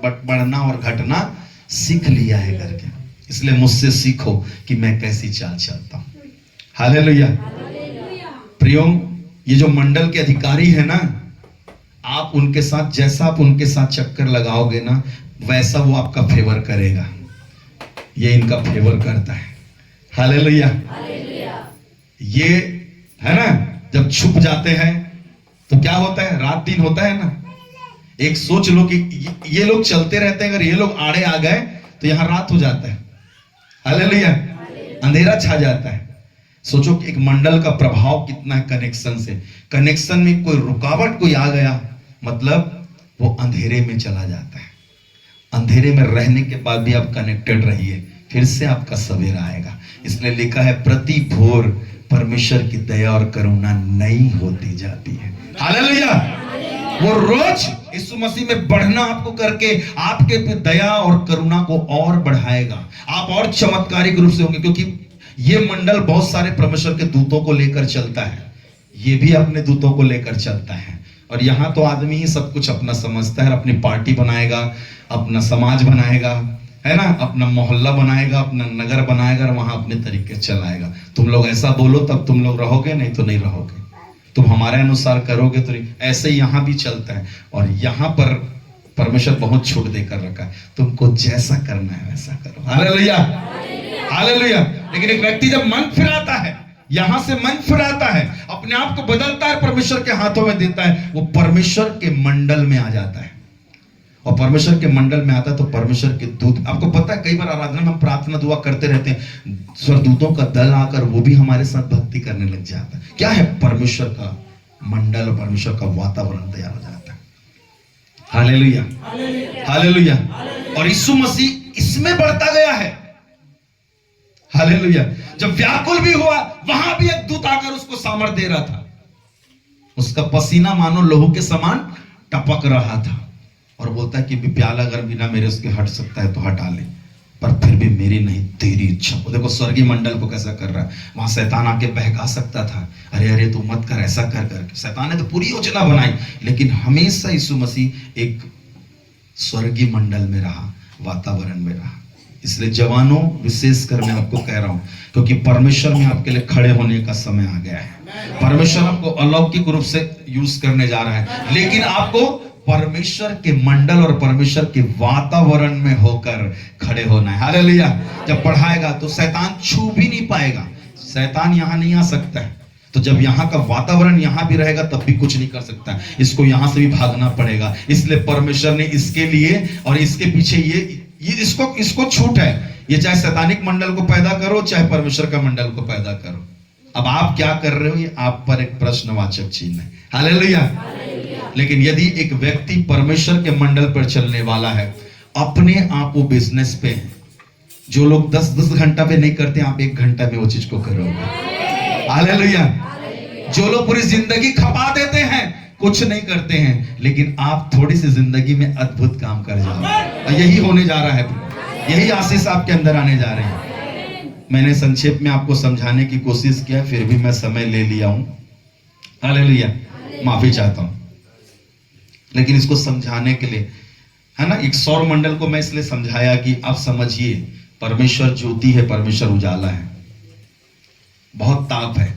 बढ़ना और घटना सीख लिया है करके। इसलिए मुझसे सीखो कि मैं कैसी चाल चलता हूं। हालेलुया। प्रियो, ये जो मंडल के अधिकारी है ना, आप उनके साथ, जैसा आप उनके साथ चक्कर लगाओगे ना, वैसा वो आपका फेवर करेगा। ये इनका फेवर करता है। हालेलुया। ये है ना, जब छुप जाते हैं तो क्या होता है, रात दिन होता है ना। एक सोच लो कि ये लोग चलते रहते हैं, अगर ये लोग आड़े आ गए तो यहां रात हो जाता है। हालेलुया। अंधेरा छा जाता है। सोचो कि एक मंडल का प्रभाव कितना है कनेक्शन से। कनेक्शन में कोई रुकावट कोई आ गया, मतलब वो अंधेरे में चला जाता है। अंधेरे में रहने के बाद भी आप कनेक्टेड रहिए, फिर से आपका सवेरा आएगा। इसलिए लिखा है प्रति भोर परमेश्वर की दया और करुणा नई होती जाती है। हालेलुया। वो रोज यीशु मसीह में बढ़ना आपको करके आपके दया और करुणा को और बढ़ाएगा। आप और चमत्कारिक रूप से होंगे, क्योंकि ये मंडल बहुत सारे परमेश्वर के दूतों को लेकर चलता है। ये भी अपने दूतों को लेकर चलता है। और यहां तो आदमी ही सब कुछ अपना समझता है, अपनी पार्टी बनाएगा, अपना समाज बनाएगा, है ना, अपना मोहल्ला बनाएगा, अपना नगर बनाएगा और वहां अपने तरीके चलाएगा। तुम लोग ऐसा बोलो तब तुम लोग रहोगे, नहीं तो नहीं रहोगे। तुम हमारे अनुसार करोगे तो नहीं। ऐसे यहां भी चलता है। और यहां पर परमेश्वर बहुत छूट देकर रखा है, तुमको जैसा करना है वैसा करो। हालेलुया। हालेलुया। लेकिन एक व्यक्ति जब मन फिराता है, यहां से मन फिराता है, अपने आप को बदलता है, परमेश्वर के हाथों में देता है, वो परमेश्वर के मंडल में आ जाता है। और परमेश्वर के मंडल में आता है तो परमेश्वर के दूत, आपको पता है कई बार आराधना में हम प्रार्थना दुआ करते रहते हैं, स्वर्गदूतों का दल आकर वो भी हमारे साथ भक्ति करने लग जाता है। क्या है? परमेश्वर का मंडल और परमेश्वर का वातावरण तैयार हो जाता है। Hallelujah, hallelujah. और यीशु मसीह इसमें बढ़ता गया है। हालेलुया। जब व्याकुल भी हुआ, वहां भी एक दूत आकर उसको सामर्थ दे रहा था। उसका पसीना मानो लोहू के समान टपक रहा था और बोलता है कि प्याला अगर बिना मेरे उसके हट सकता है तो हटा ले, पर फिर भी मेरी नहीं तेरी इच्छा। देखो स्वर्गीय मंडल को कैसा कर रहा है। वहां शैतान आके बहका सकता था, अरे अरे तू मत कर, ऐसा कर करके शैतान ने तो पूरी योजना बनाई, लेकिन हमेशा यीशु मसीह एक स्वर्गीय मंडल में रहा, वातावरण में रहा। इसलिए जवानों, विशेषकर मैं आपको कह रहा हूं, क्योंकि परमेश्वर में आपके लिए खड़े होने का समय आ गया है। परमेश्वर आपको अलौकिक रूप से यूज करने जा रहा है, लेकिन आपको परमेश्वर के मंडल और परमेश्वर के वातावरण में होकर खड़े होना है। हालेलुया। जब बढ़ाएगा तो शैतान छू भी नहीं पाएगा, शैतान यहां नहीं आ सकता है। तो जब यहाँ का वातावरण यहाँ भी रहेगा तब भी कुछ नहीं कर सकता, इसको यहाँ से भी भागना पड़ेगा। इसलिए परमेश्वर ने इसके लिए और इसके पीछे ये इसको छूट है। ये चाहे शैतानिक मंडल को पैदा करो, चाहे परमेश्वर का मंडल को पैदा करो। अब आप क्या कर रहे हो, ये आप पर एक प्रश्नवाचक चिन्ह है। हालेलुया। लेकिन यदि एक व्यक्ति परमेश्वर के मंडल पर चलने वाला है, अपने आप वो बिजनेस पे है। जो लोग 10-10 घंटा पे नहीं करते, आप 1 घंटा में वो चीज को करोगे। हालेलुया। जो लोग पूरी जिंदगी खपा देते हैं, कुछ नहीं करते हैं, लेकिन आप थोड़ी सी जिंदगी में अद्भुत काम कर जाओ। और यही होने जा रहा है, यही आशीष आपके अंदर आने जा रही है। मैंने संक्षेप में आपको समझाने की कोशिश किया, फिर भी मैं समय ले लिया हूं। हालेलुया। माफी चाहता हूं, लेकिन इसको समझाने के लिए, है ना, एक सौर मंडल को मैं इसलिए समझाया कि आप समझिए, परमेश्वर ज्योति है, परमेश्वर उजाला है, बहुत ताप है,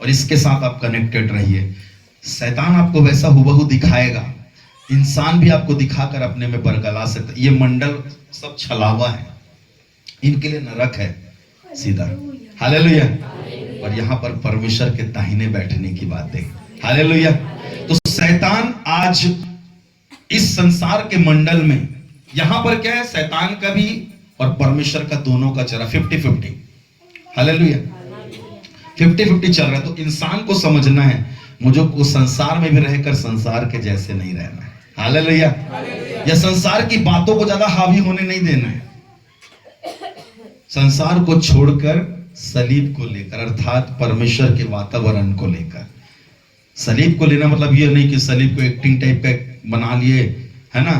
और इसके साथ आप कनेक्टेड रहिए। शैतान आपको वैसा हुबहू दिखाएगा, इंसान भी आपको दिखाकर अपने में बरगला सकता है। ये मंडल सब छलावा है, इनके लिए नरक है सीधा। हालेलुया। और यहाँ पर परमेश्वर के दाहिने बैठने की बात है। हालेलुया। तो शैतान आज इस संसार के मंडल में, यहां पर क्या है, शैतान का भी और परमेश्वर का दोनों का चल रहा, 50-50। हालेलुया। 50-50 चल रहा है। तो इंसान को समझना है, मुझे को संसार में भी रहकर संसार के जैसे नहीं रहना है। हालेलुया। या संसार की बातों को ज्यादा हावी होने नहीं देना है। संसार को छोड़कर सलीब को लेकर, अर्थात परमेश्वर के वातावरण को लेकर। सलीब को लेना मतलब ये नहीं कि सलीब को एक्टिंग टाइप का बना लिए, है ना,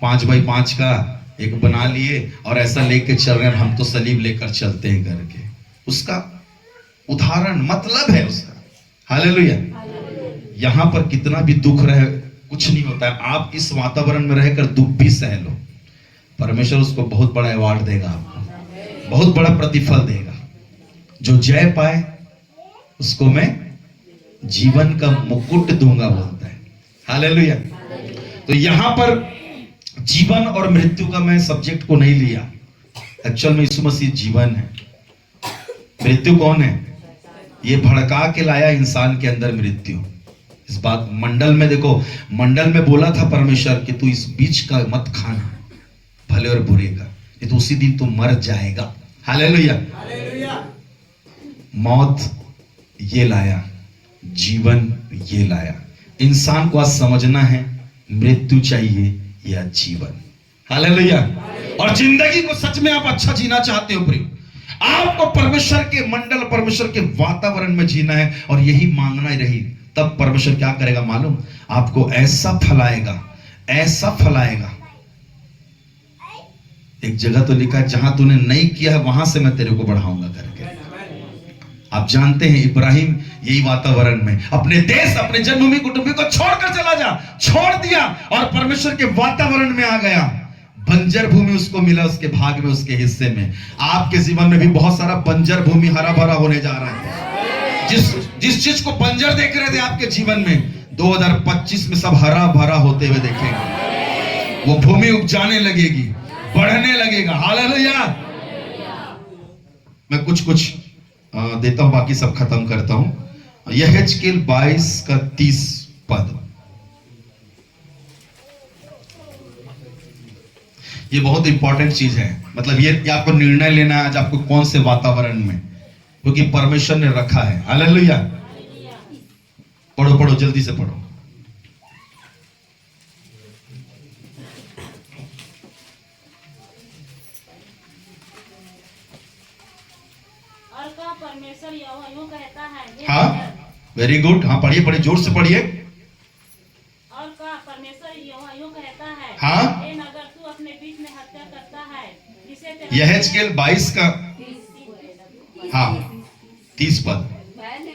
5x5 का एक बना लिए और ऐसा लेके चल रहे हैं, हम तो सलीब लेकर चलते हैं करके। उसका उदाहरण मतलब है उसका। हालेलुया। यहां पर कितना भी दुख रहे, कुछ नहीं होता है। आप इस वातावरण में रहकर दुख भी सह लो, परमेश्वर उसको बहुत बड़ा अवार्ड देगा, आपको बहुत बड़ा प्रतिफल देगा। जो जय पाए उसको मैं जीवन का मुकुट दूंगा, बोलता है। हालेलुया। तो यहां पर जीवन और मृत्यु का मैं सब्जेक्ट को नहीं लिया। एक्चुअल में यीशु मसीह जीवन है, मृत्यु कौन है? ये भड़का के लाया इंसान के अंदर मृत्यु। इस बात मंडल में देखो, मंडल में बोला था परमेश्वर कि तू इस बीच का मत खाना, भले और बुरे का, नहीं तो उसी दिन तू मर जाएगा। हालेलुया। मौत ये लाया, जीवन ये लाया। इंसान को आज समझना है, मृत्यु चाहिए या जीवन। हालेलुया। और जिंदगी को सच में आप अच्छा जीना चाहते हो प्रिय, आपको परमेश्वर के मंडल, परमेश्वर के वातावरण में जीना है और यही मांगना ही रही, तब परमेश्वर क्या करेगा मालूम? आपको ऐसा फैलाएगा, ऐसा फैलाएगा। एक जगह तो लिखा है, जहां तूने नहीं किया है वहां से मैं तेरे को बढ़ाऊंगा करके। आप जानते हैं इब्राहिम यही वातावरण में अपने देश, अपने जन्मभूमि, कुटुंबी को छोड़कर चला जा, छोड़ दिया और परमेश्वर के वातावरण में आ गया। बंजर भूमि उसको मिला, उसके भाग में, उसके हिस्से में। आपके जीवन में भी बहुत सारा बंजर भूमि हरा भरा होने जा रहा है। जिस चीज को बंजर देख रहे थे आपके जीवन में, 2025 में सब हरा भरा होते हुए देखेंगे। वो भूमि उपजाने लगेगी, बढ़ने लगेगा। हालेलुया। मैं कुछ देता हूं, बाकी सब खत्म करता हूं। यहेजकेल 22 का 30 पद। ये बहुत इंपॉर्टेंट चीज है। मतलब ये आपको निर्णय लेना है आज आपको कौन से वातावरण में, क्योंकि परमेश्वर ने रखा है। हालेलुया। पढ़ो पढ़ो जल्दी से पढ़ो। और का परमेश्वर यहोवा यूं कहता है, हे हाँ, नगर। Very good. हाँ पढ़िए पढ़िए, जोर से पढ़िए। और का परमेश्वर यहोवा यूं कहता है, हाँ। हे नगर, तू अपने बीच में हत्या करता है, जिसे तेरा यहेजकेल 22 का हाँ 30 पद। मैंने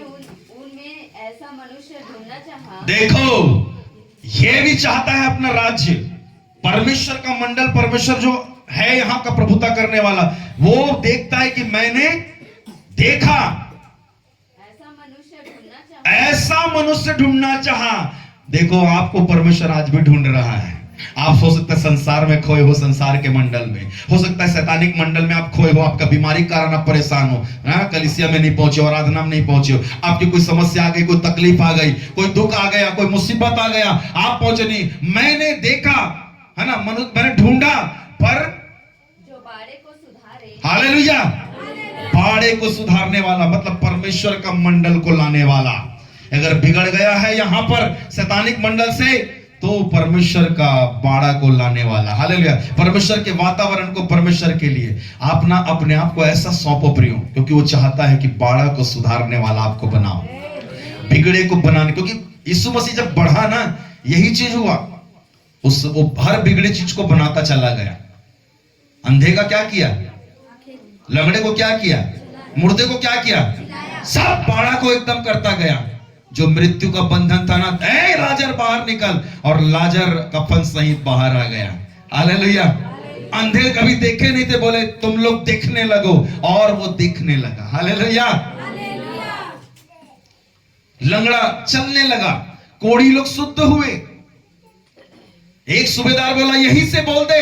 उनमें ऐसा मनुष्य ढूंढना चाहा। देखो, ये भी चाहता है अपना राज्य। परमेश्वर का मंडल, परमेश्वर जो है यहाँ का प्रभुता करने वाला, वो देखता है कि मैंने देखा ऐसा मनुष्य ढूंढना चाहा। ऐसा मनुष्य ढूंढना चाहा। देखो, आपको परमेश्वर आज भी ढूंढ रहा है। आप हो सकता है संसार में खोए हो, संसार के मंडल में हो सकता है, शैतानिक मंडल में आप खोए हो, आपका बीमारी के कारण आप परेशान हो, कलीसिया में नहीं पहुंचे हो, आराधना में नहीं पहुंचे हो, आपकी कोई समस्या आ गई, कोई तकलीफ आ गई, कोई दुख आ गया, कोई मुसीबत आ गया, आप पहुंचे नहीं। मैंने देखा, है ना, मैंने ढूंढा, पर जो बाड़े को सुधारे। हालेलुया, बाड़े को सुधारने वाला, मतलब परमेश्वर का मंडल को लाने वाला। अगर बिगड़ गया है यहां पर शैतानिक मंडल से, तो परमेश्वर का बाड़ा को लाने वाला। हालेलुया। परमेश्वर के वातावरण को, परमेश्वर के लिए आप ना अपने आप को ऐसा सौंपो प्रियो, क्योंकि वो चाहता है कि बाड़ा को सुधारने वाला आपको बनाओ, बिगड़े को बनाने। क्योंकि यीशु मसीह जब बढ़ा ना, यही चीज हुआ, वो हर बिगड़े चीज को बनाता चला गया। अंधे का क्या किया, लंगड़े को क्या किया, मुर्दे को क्या किया, सब बाड़ा को एकदम करता गया। जो मृत्यु का बंधन था ना, ए लाजर बाहर निकल, और लाजर कफन सहित बाहर आ गया। हालेलुया। अंधे कभी देखे नहीं थे, बोले तुम लोग देखने लगो, और वो देखने लगा। हालेलुया। लंगड़ा चलने लगा, कोढ़ी लोग शुद्ध हुए। एक सूबेदार बोला यहीं से बोल दे,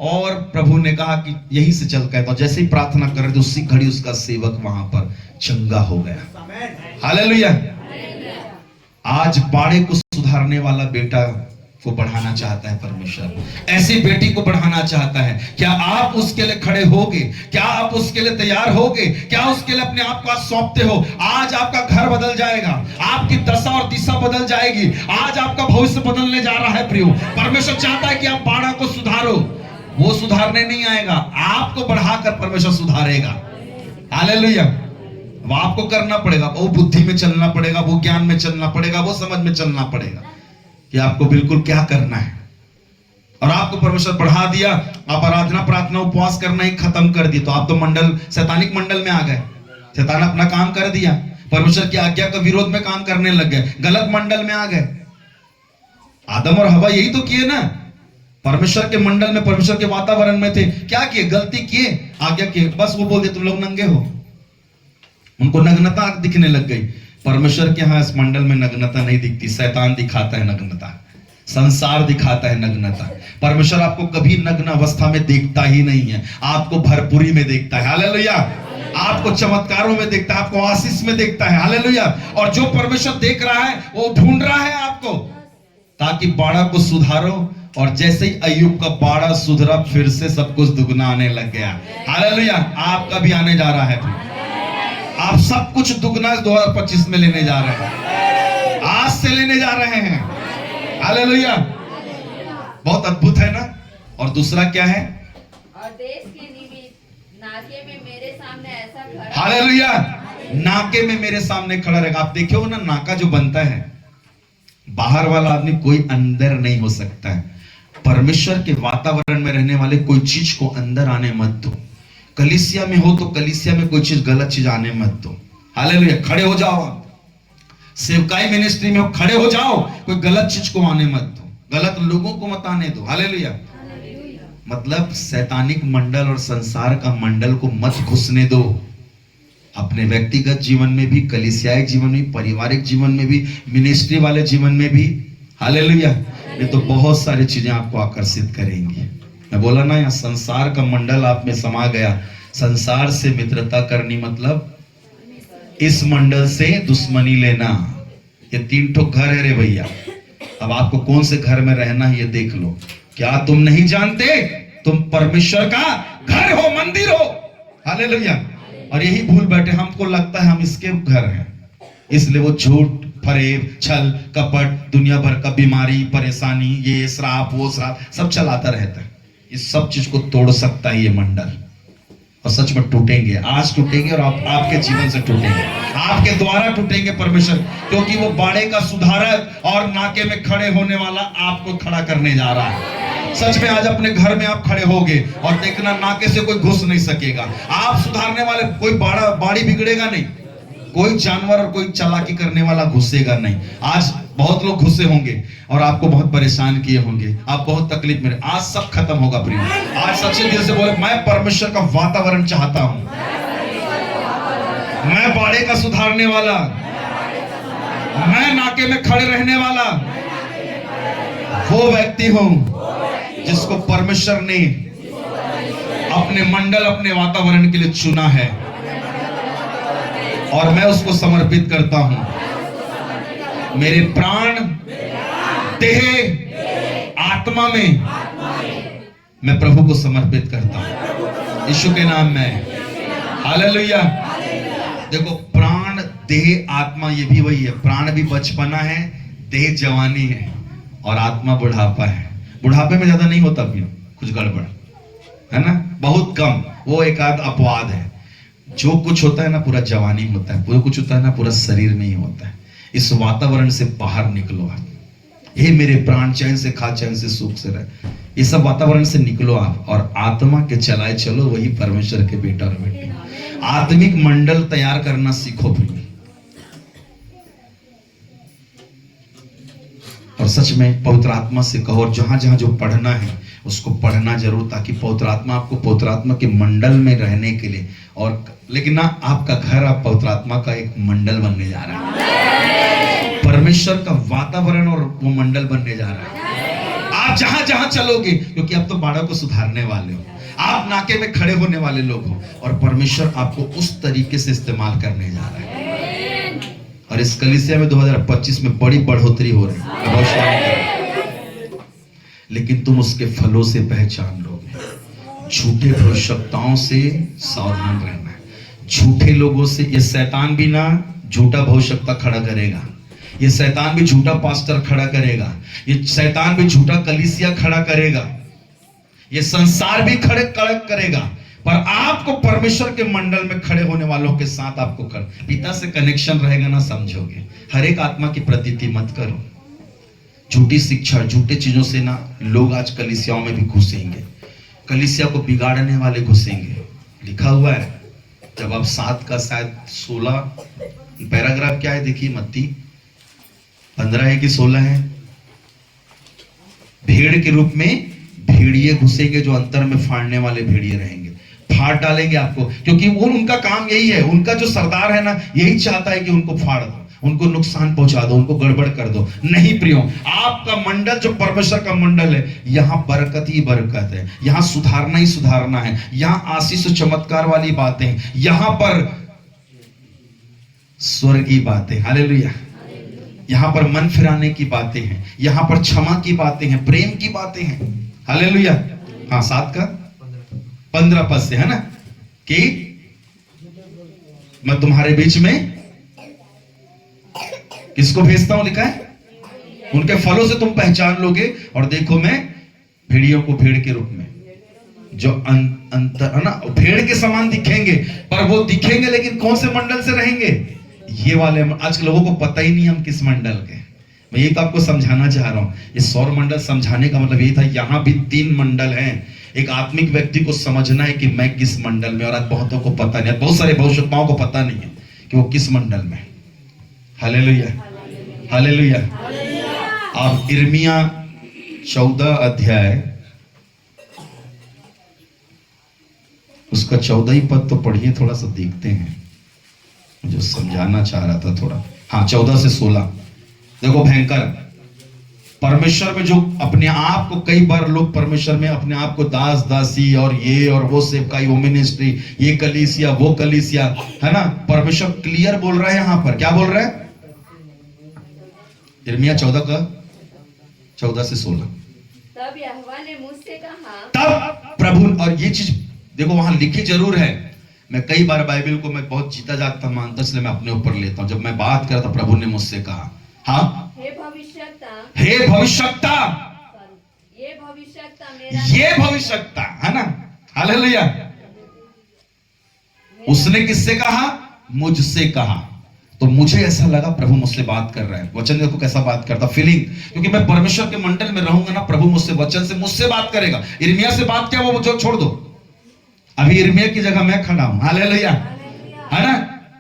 और प्रभु ने कहा कि यहीं से चल के, तो जैसे ही प्रार्थना कर रहे थे उसी घड़ी उसका सेवक वहां पर चंगा हो गया। हालेलुया। आज बाड़े को सुधारने वाला बेटा को बढ़ाना चाहता है परमेश्वर, ऐसी बेटी को बढ़ाना चाहता है। क्या आप उसके लिए खड़े होगे? क्या आप उसके लिए तैयार होगे? क्या उसके लिए अपने आप को आज सौंपते हो? आज आपका घर बदल जाएगा, आपकी दशा और दिशा बदल जाएगी, आज आपका भविष्य बदलने जा रहा है प्रियो। परमेश्वर चाहता है कि आप बाड़ा को सुधारो। वो सुधारने नहीं आएगा, आपको बढ़ाकर परमेश्वर सुधारेगा। हालेलुया। वो आपको करना पड़ेगा, वो बुद्धि में चलना पड़ेगा, वो ज्ञान में चलना पड़ेगा, वो समझ में चलना पड़ेगा कि आपको बिल्कुल क्या करना है। और आपको परमेश्वर बढ़ा दिया, आप आराधना प्रार्थना उपवास करना ही खत्म कर दिए, तो आप तो मंडल, शैतानिक मंडल में आ गए। शैतान अपना काम कर दिया, परमेश्वर की आज्ञा के विरोध में काम करने लग गए, गलत मंडल में आ गए। आदम और हवा यही तो किए ना, परमेश्वर के मंडल में, परमेश्वर के वातावरण में थे, क्या किए, गलती किए, आज्ञा किए, बस वो बोल दिए तुम लोग नंगे हो। उनको नग्नता दिखने लग गई। परमेश्वर के यहां इस मंडल में नग्नता नहीं दिखती, शैतान दिखाता है नग्नता, संसार दिखाता है नग्नता। परमेश्वर आपको कभी नग्न अवस्था में देखता ही नहीं है, आपको भरपूरी में देखता है। हालेलुया। आपको चमत्कारों में देखता है, आपको आशीष में देखता है। हालेलुया। और जो परमेश्वर देख रहा है वो ढूंढ रहा है आपको, ताकि बाड़ा को सुधारो। और जैसे ही अय्यूब का बाड़ा सुधरा, फिर से सब कुछ दुगना आने लग गया। हालेलुया। आपका भी आने जा रहा है, आप सब कुछ दुगना 2025 में लेने जा रहे हैं, आज से लेने जा रहे हैं। हालेलुया। बहुत अद्भुत है ना। और दूसरा क्या है, और देश के निमित्त नाके में मेरे सामने ऐसा खड़ा। हालेलुया। नाके में मेरे सामने खड़ा रहेगा। आप देखिए ना, नाका जो बनता है, बाहर वाला आदमी कोई अंदर नहीं हो सकता है। परमेश्वर के वातावरण में रहने वाले कोई चीज को अंदर आने मत दो। कलीसिया में हो तो कलीसिया में कोई चीज, गलत चीज आने मत दो। हालेलुया। खड़े हो जाओ, सेवकाई मिनिस्ट्री में हो, खड़े हो जाओ, कोई गलत चीज को आने मत दो, गलत लोगों को मत आने दो। हालेलुया। मतलब शैतानिक मंडल और संसार का मंडल को मत घुसने दो, अपने व्यक्तिगत जीवन में भी, कलीसियाई जीवन में, पारिवारिक जीवन में भी, मिनिस्ट्री वाले जीवन में भी। हालेलुया। ये तो बहुत सारी चीजें आपको आकर्षित करेंगी। मैं बोला ना, यहाँ संसार का मंडल आप में समा गया। संसार से मित्रता करनी मतलब इस मंडल से दुश्मनी लेना। ये 3 ठो घर है रे भैया। अब आपको कौन से घर में रहना है ये देख लो। क्या तुम नहीं जानते तुम परमेश्वर का घर हो, मंदिर हो। हालेलुया। और यही भूल बैठे, हमको लगता है हम इसके घर हैं, इसलिए वो झूठ, फरेब, छल, कपट, दुनिया भर का बीमारी, परेशानी, ये श्राप, वो श्राप सब चलाता रहता है। इस सब चीज को तोड़ सकता है ये मंडल, और सच में टूटेंगे, आज टूटेंगे और आपके जीवन से टूटेंगे, आपके द्वारा टूटेंगे परमेश्वर, क्योंकि वो बाड़े का सुधारक और नाके में खड़े होने वाला आपको खड़ा करने जा रहा है। सच में आज अपने घर में आप खड़े होगे और देखना नाके से कोई घुस नहीं सकेगा। आप सुधारने वाले, कोई बाड़ी बिगड़ेगा नहीं, कोई जानवर और कोई चालाकी करने वाला घुसेगा नहीं। आज बहुत लोग घुसे होंगे और आपको बहुत परेशान किए होंगे, आप बहुत तकलीफ में, आज सब खत्म होगा प्रिय। आज सच्चे दिल से बोले, मैं परमेश्वर का वातावरण चाहता हूं, मैं बाड़े का सुधारने वाला, मैं नाके में खड़े रहने वाला वो व्यक्ति हूं जिसको परमेश्वर ने अपने मंडल, अपने वातावरण के लिए चुना है, और मैं उसको समर्पित करता हूं। मेरे प्राण, देह, आत्मा में मैं प्रभु को समर्पित करता हूं, यीशु के नाम में। हालेलुया। देखो, प्राण, देह, आत्मा, ये भी वही है। प्राण भी बचपना है, देह जवानी है, और आत्मा बुढ़ापा है। बुढ़ापे में ज्यादा नहीं होता भी कुछ गड़बड़, है ना, बहुत कम, वो एक आध अपवाद है। जो कुछ होता है ना पूरा जवानी में होता है, पूरा कुछ होता है ना पूरा शरीर में ही होता है। इस वातावरण से बाहर निकलो आप। हे मेरे प्राण, चैन से खा, चैन से सुख से रह, ये सब वातावरण से निकलो आप, और आत्मा के चलाए चलो, वही परमेश्वर के बेटा और बेटी। आत्मिक मंडल तैयार करना सीखो भाई। और सच में पवित्र आत्मा से कहो, और जहां जहां जो पढ़ना है उसको पढ़ना जरूर, ताकि पवित्र आत्मा आपको पवित्र आत्मा के मंडल में रहने के लिए, और लेकिन ना आपका घर, आप पवित्र आत्मा का एक मंडल बनने जा रहा है, परमेश्वर का वातावरण और वो मंडल बनने जा रहा है। आप जहां जहां चलोगे, क्योंकि आप तो बाड़ा को सुधारने वाले हो, आप नाके में खड़े होने वाले लोग हो, और परमेश्वर आपको उस तरीके से इस्तेमाल करने जा रहा है। और इस कलीसिया में 2025 में बड़ी बढ़ोतरी हो रही है, लेकिन तुम उसके फलों से पहचान लोगे। झूठे भविष्यवक्ताओं से सावधान रहना है, झूठे लोगों से। ये शैतान भी ना झूठा भविष्यवक्ता खड़ा करेगा, ये शैतान भी झूठा पास्टर खड़ा करेगा, ये शैतान भी झूठा कलीसिया खड़ा करेगा, ये संसार भी खड़े करेगा, पर आपको परमेश्वर के मंडल में खड़े होने वालों के साथ आपको पिता से कनेक्शन रहेगा ना, समझोगे। हर एक आत्मा की प्रतीति मत करो। झूठी शिक्षा, झूठे चीजों से ना लोग आज कलीसियाओं में भी घुसेंगे, कलीसिया को बिगाड़ने वाले घुसेंगे। लिखा हुआ है, जब आप 7 का शायद 16 पैराग्राफ क्या है, देखिए, मत्ती 15 है कि 16 है। भेड़ के रूप में भेड़िए घुसेंगे, जो अंतर में फाड़ने वाले भेड़िए रहेंगे, फाड़ डालेंगे आपको, क्योंकि वो उनका काम यही है। उनका जो सरदार है ना, यही चाहता है कि उनको फाड़ दो, उनको नुकसान पहुंचा दो, उनको गड़बड़ कर दो। नहीं प्रियो, आपका मंडल जो परमेश्वर का मंडल है, यहाँ बरकत ही बरकत है, यहाँ सुधारना ही सुधारना है, यहाँ आशीष चमत्कार वाली बातें, यहाँ पर स्वर्ग की बातें, हालेलुया। यहाँ पर मन फिराने की बातें हैं, यहाँ पर क्षमा की बातें हैं, प्रेम की बातें हैं, हालेलुया। हाँ, 7 का 15 पद से है ना, कि मैं तुम्हारे बीच में किसको भेजता हूं, लिखा है, उनके फलों से तुम पहचान लोगे। और देखो, मैं भेड़ियों को भेड़ के रूप में, जो अंतर है ना, भेड़ के समान दिखेंगे, पर वो दिखेंगे लेकिन कौन से मंडल से रहेंगे, ये वाले। आज लोगों को पता ही नहीं हम किस मंडल के। मैं यही तो आपको समझाना चाह रहा हूं। ये सौर मंडल समझाने का मतलब यही था, यहां भी 3 मंडल हैं। एक आत्मिक व्यक्ति को समझना है कि मैं किस मंडल में, और आज बहुतों को पता नहीं, बहुत सारे भविष्यवक्ताओं को पता नहीं है कि वो किस मंडल में। Hallelujah, hallelujah. आप यिर्मयाह 14 अध्याय उसका 14 पद तो पढ़िए, थोड़ा सा देखते हैं, जो समझाना चाह रहा था थोड़ा। हाँ, 14 से 16 देखो, भयंकर परमेश्वर में जो अपने आप को, कई बार लोग परमेश्वर में अपने आप को दास दासी और ये और वो सेवकाई, वो मिनिस्ट्री, ये कलीसिया, वो कलीसिया, है ना। परमेश्वर क्लियर बोल रहा है यहां पर, क्या बोल रहा है, यिर्मयाह 14 का 14 से 16। तब यहोवा ने मुझसे कहा, तब प्रभु, और ये चीज देखो वहां लिखी जरूर है, मैं कई बार बाइबल को मैं बहुत जीता जागता मानता, इसलिए मैं अपने ऊपर लेता हूं। जब मैं बात कर रहा था प्रभु ने मुझसे कहा, हाँ, हे भविष्यवक्ता, हे भविष्यवक्ता, ये भविष्यवक्ता है ना, हालेलुया। उसने किससे कहा? मुझसे कहा। तो मुझे ऐसा लगा प्रभु मुझसे बात कर रहा है। वचन देखो कैसा बात करता, फीलिंग, क्योंकि मैं परमेश्वर के मंडल में रहूंगा ना, प्रभु मुझसे वचन से मुझसे बात करेगा। यिर्मयाह से बात किया, वो जो छोड़ दो, अभी यिर्मयाह की जगह मैं खड़ा हूं, हालेलुया, है ना।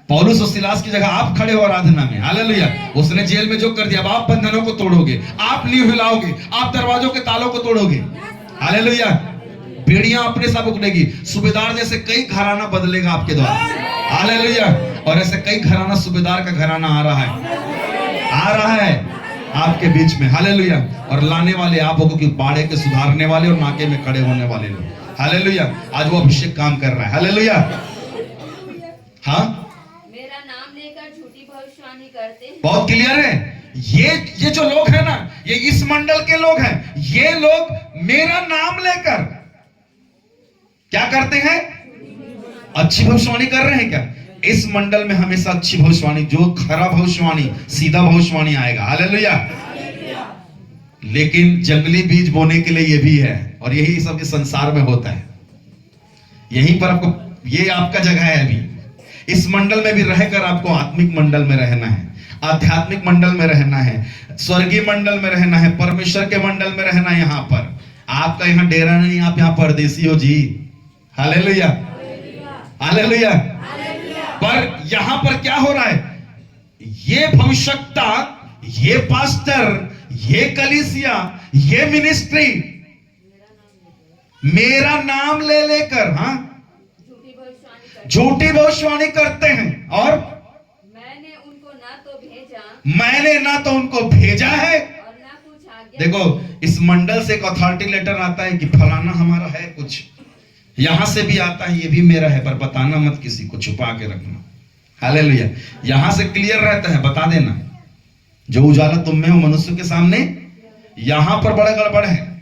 पौलुस और सिलास की जगह आप खड़े हो आराधना में, हालेलुया। उसने जेल में जो कर दिया, अब आप बंधनों को तोड़ोगे, आप नींव हिलाओगे, आप दरवाजों के तालों को तोड़ोगे, हालेलुया। पीढ़ियां अपने साथ उखड़ेगी, सूबेदार जैसे कई घराना बदलेगा आपके द्वारा, हालेलुया। और ऐसे कई घराना, सूबेदार का घराना आ रहा है आपके बीच में, हालेलुया। और लाने वाले आप होगे कि बाड़े के सुधारने वाले और नाके में खड़े होने वाले लोग, हालेलुया। आज वो अभिषेक काम कर रहा है, हालेलुया। हाँ, मेरा नाम लेकर झूठी भविष्यवाणी करते हैं। बहुत क्लियर है। ये जो लोग हैं ना, ये इस मंडल के लोग हैं, ये लोग मेरा नाम लेकर क्या करते हैं? अच्छी भविष्यवाणी कर रहे हैं क्या? इस मंडल में हमेशा अच्छी भविष्यवाणी, जो खरा भविष्यवाणी, सीधा भविष्यवाणी आएगा, हालेलुया। लेकिन जंगली बीज बोने के लिए ये भी है, और यही सब इस संसार में होता है। यहीं पर आपको, ये आपका जगह है। अभी इस मंडल में भी रहकर आपको आत्मिक मंडल में रहना है, आध्यात्मिक मंडल में रहना है, स्वर्गीय मंडल में रहना है, परमेश्वर के मंडल में रहना है। यहाँ पर आपका यहाँ डेरा नहीं, आप यहाँ परदेसी हो जी, हालेलुया, हालेलुया। पर यहाँ पर क्या हो रहा है? ये भविष्यवक्ता, ये पास्टर, ये कलीसिया, ये मिनिस्ट्री मेरा नाम ले लेकर, हाँ, झूठी भविष्यवाणी करते हैं। और मैंने ना तो उनको भेजा है, और ना कुछ आज्ञा। देखो इस मंडल से एक अथॉरिटी लेटर आता है कि फलाना हमारा है कुछ, यहां से भी आता है ये भी मेरा है, पर बताना मत किसी को, छुपा के रखना, हालेलुया। यहां से क्लियर रहता है, बता देना। जो उजाला तुम में हो मनुष्य के सामने, यहां पर बड़ा गड़बड़ है।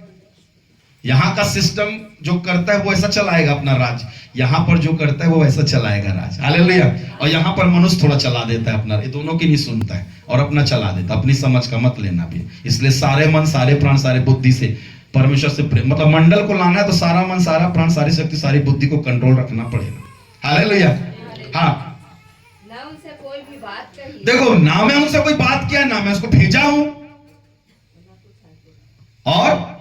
यहां का सिस्टम जो करता है वो ऐसा चलाएगा अपना राज, यहां पर जो करता है वो वैसा चलाएगा राज, हालेलुया। और यहां पर मनुष्य थोड़ा चला देता है अपना, ये दोनों की नहीं सुनता है और अपना चला देता, अपनी समझ का मत लेना भी। इसलिए सारे मन, सारे प्राण, सारे बुद्धि से परमेश्वर से मतलब मंडल को लाना है तो सारा मन, सारा प्राण, सारी शक्ति, सारी बुद्धि को कंट्रोल रखना पड़ेगा, हालेलुया। हाँ, ना उनसे कोई भी बात कही, देखो ना मैं उनसे कोई बात किया, ना मैं उसको भेजा हूं, और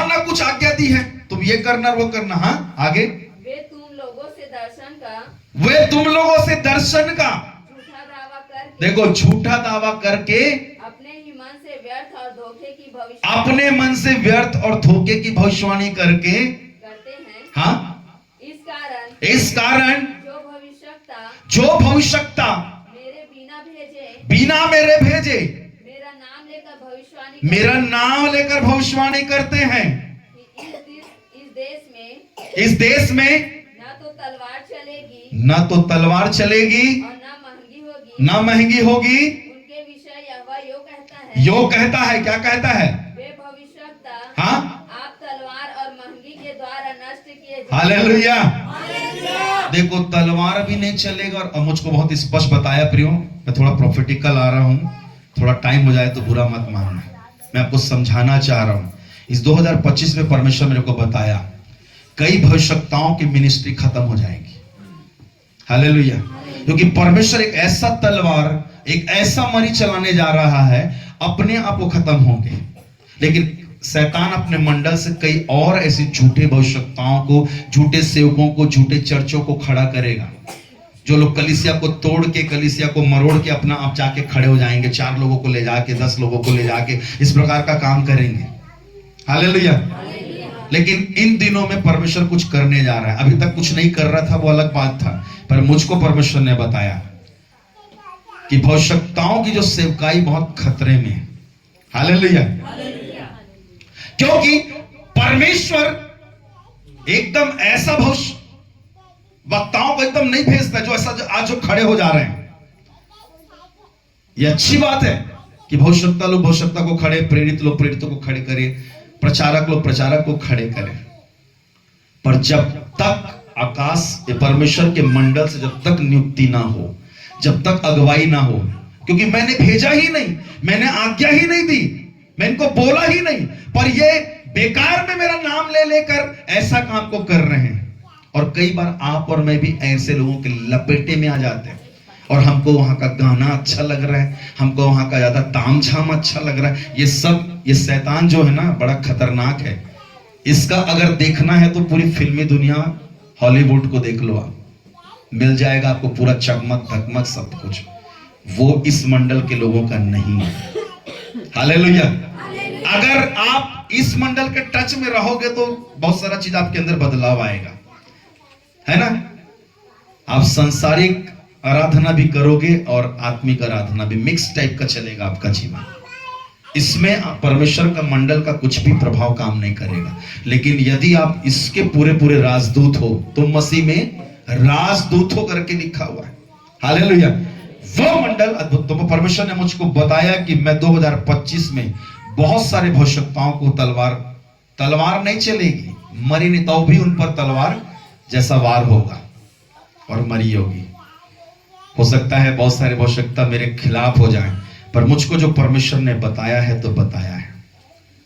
ना कुछ आज्ञा दी है, तुम ये करना वो करना। हाँ, आगे, वे तुम लोगों से दर्शन का झूठा दावा करके, देखो झूठा दावा करके अपने ही मन से व्यर्थ और धोखे की भविष्यवाणी करके करते हैं। हाँ, इस कारण जो भविष्यवक्ता मेरे बिना मेरे भेजे मेरा नाम लेकर भविष्यवाणी करते हैं। इस देश में ना तो तलवार चलेगी और ना महंगी होगी। उनके विषय यो कहता है, क्या कहता है? वे भविष्यवक्ता, हाँ, आप तलवार और महंगी के द्वारा नष्ट किए, हालेलुया। देखो तलवार भी नहीं चलेगा, और मुझको बहुत स्पष्ट बताया प्रियो, मैं थोड़ा प्रोफेटिकल आ रहा हूं, थोड़ा टाइम हो जाए तो बुरा मत मानना, मैं आपको समझाना चाह रहा हूं। इस 2025 में परमेश्वर मेरे को बताया कई भविष्यवक्ताओं की मिनिस्ट्री खत्म हो जाएगी, हालेलुया। क्योंकि परमेश्वर एक ऐसा तलवार, एक ऐसा मरी चलाने जा रहा है, अपने आप वो खत्म होंगे, लेकिन शैतान अपने मंडल से कई और ऐसे झूठे भविष्यवक्ताओं को, झूठे सेवकों को, झूठे चर्चों को खड़ा करेगा, जो लोग कलीसिया को तोड़ के, कलीसिया को मरोड़ के अपना आप जाके खड़े हो जाएंगे, 4 लोगों को ले जाके, 10 लोगों को ले जाके, इस प्रकार का काम करेंगे, हालेलुया। लेकिन इन दिनों में परमेश्वर कुछ करने जा रहा है। अभी तक कुछ नहीं कर रहा था, वो अलग बात था, पर मुझको परमेश्वर ने बताया कि भविष्यवक्ताओं की जो सेवकाई बहुत खतरे में है, हालेलुया। क्योंकि परमेश्वर एकदम ऐसा वक्ताओं को एकदम नहीं भेजता जो ऐसा आज जो खड़े हो जा रहे हैं। ये अच्छी बात है कि कि भविष्यवक्ता लोग भविष्यवक्ता को खड़े, प्रेरित लोग प्रेरितों को खड़े करें, प्रचारक लोग प्रचारक को खड़े करें। पर जब तक आकाश के परमेश्वर के मंडल से जब तक नियुक्ति ना हो, जब तक अगुवाई ना हो, क्योंकि मैंने भेजा ही नहीं, मैंने आज्ञा ही नहीं दी, मैं इनको बोला ही नहीं, पर ये बेकार में मेरा नाम ले लेकर ऐसा काम को कर रहे हैं। और कई बार आप और मैं भी ऐसे लोगों के लपेटे में आ जाते हैं, और हमको वहां का गाना अच्छा लग रहा है, हमको वहां का ज्यादा तामझाम अच्छा लग रहा है। ये सब, ये शैतान जो है ना, बड़ा खतरनाक है। इसका अगर देखना है तो पूरी फिल्मी दुनिया, हॉलीवुड को देख लो, आप मिल जाएगा आपको पूरा चकमक धकमक सब कुछ। वो इस मंडल के लोगों का नहीं है। हालेलुया। अगर आप इस मंडल के टच में रहोगे तो बहुत सारा चीज आपके अंदर बदलाव आएगा, है ना। आप सांसारिक आराधना भी करोगे और आत्मिक आराधना भी, मिक्स टाइप का चलेगा आपका जीवन। इसमें परमेश्वर का मंडल का कुछ भी प्रभाव काम नहीं करेगा। लेकिन यदि आप इसके पूरे पूरे राजदूत हो तो मसीह में राजदूत हो करके लिखा हुआ है। हालेलुया। वो मंडल अद्भुत। तो परमेश्वर ने मुझको बताया कि मैं 2025 में बहुत सारे भविष्यवक्ताओं को तलवार नहीं चलेगी, मरी नहीं तो भी उन पर तलवार जैसा वार होगा और मरी होगी। हो सकता है बहुत सारे भविष्यवक्ता मेरे खिलाफ हो जाएं, पर मुझको जो परमेश्वर ने बताया है तो बताया है।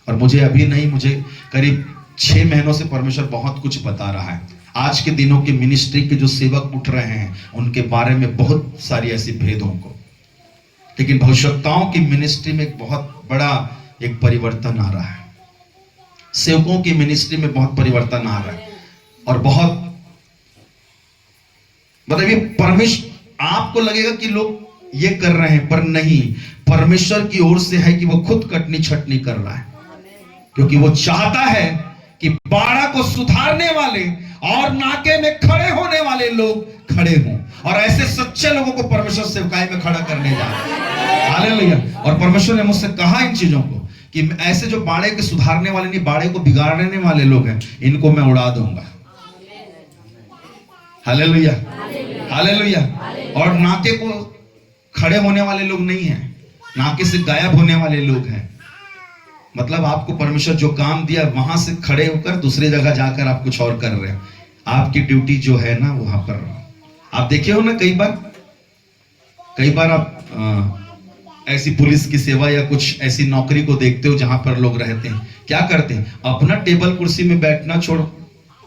और मुझे अभी नहीं, मुझे करीब 6 महीनों से परमेश्वर बहुत कुछ बता रहा है। आज के दिनों के मिनिस्ट्री के जो सेवक उठ रहे हैं उनके बारे में बहुत सारी ऐसी भेदों को, लेकिन भविष्यवक्ताओं की मिनिस्ट्री में एक बहुत बड़ा एक परिवर्तन आ रहा है। सेवकों की मिनिस्ट्री में बहुत परिवर्तन आ रहा है। और बहुत मतलब ये परमेश्वर, आपको लगेगा कि लोग ये कर रहे हैं, पर नहीं, परमेश्वर की ओर से है कि वो खुद कटनी छटनी कर रहा है। क्योंकि वो चाहता है कि बाड़ा को सुधारने वाले और नाके में खड़े होने वाले लोग खड़े हों, और ऐसे सच्चे लोगों को परमेश्वर सेवकाई में खड़ा करने जा रहा है। हालेलुया। और परमेश्वर ने मुझसे कहा इन चीजों को कि ऐसे जो बाड़े के सुधारने वाले नहीं, बाड़े को बिगाड़ने वाले लोग हैं, इनको मैं उड़ा दूंगा। Hallelujah, hallelujah. और नाके को खड़े होने वाले लोग नहीं हैं, नाके से गायब होने वाले लोग हैं। मतलब आपको परमेश्वर जो काम दिया वहां से खड़े होकर दूसरी जगह जाकर आप कुछ और कर रहे हैं। आपकी ड्यूटी जो है ना वहां पर आप देखे हो ना, कई बार आप ऐसी पुलिस की सेवा या कुछ ऐसी नौकरी को देखते हो जहां पर लोग रहते हैं, क्या करते हैं, अपना टेबल कुर्सी में बैठना छोड़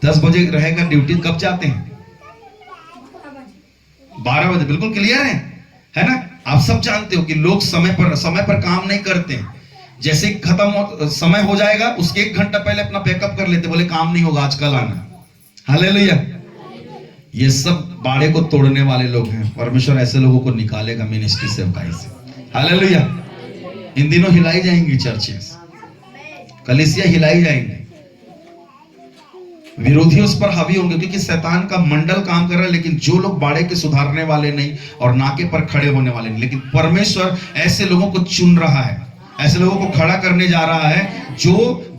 10 बजे रहेगा ड्यूटी, कब जाते हैं? 12 बजे। बिल्कुल क्लियर है ना। आप सब जानते हो कि लोग समय पर काम नहीं करते हैं। जैसे खत्म समय हो जाएगा उसके 1 घंटा पहले अपना पैकअप कर लेते, बोले काम नहीं होगा आज, कल आना। हालेलुया। ये सब बाड़े को तोड़ने वाले लोग हैं। परमेश्वर ऐसे लोगों को निकालेगा मिनिस्ट्री सेवकाई से। हालेलुया। इन दिनों हिलाई जाएंगी चर्चेस, कलीसिया हिलाई जाएंगे, विरोधी उस पर हावी होंगे, क्योंकि शैतान का मंडल काम कर रहा है। लेकिन जो लोग बाड़े के सुधारने वाले नहीं और नाके पर खड़े होने वाले नहीं, लेकिन परमेश्वर ऐसे लोगों को चुन रहा है, ऐसे लोगों को खड़ा करने जा रहा है जो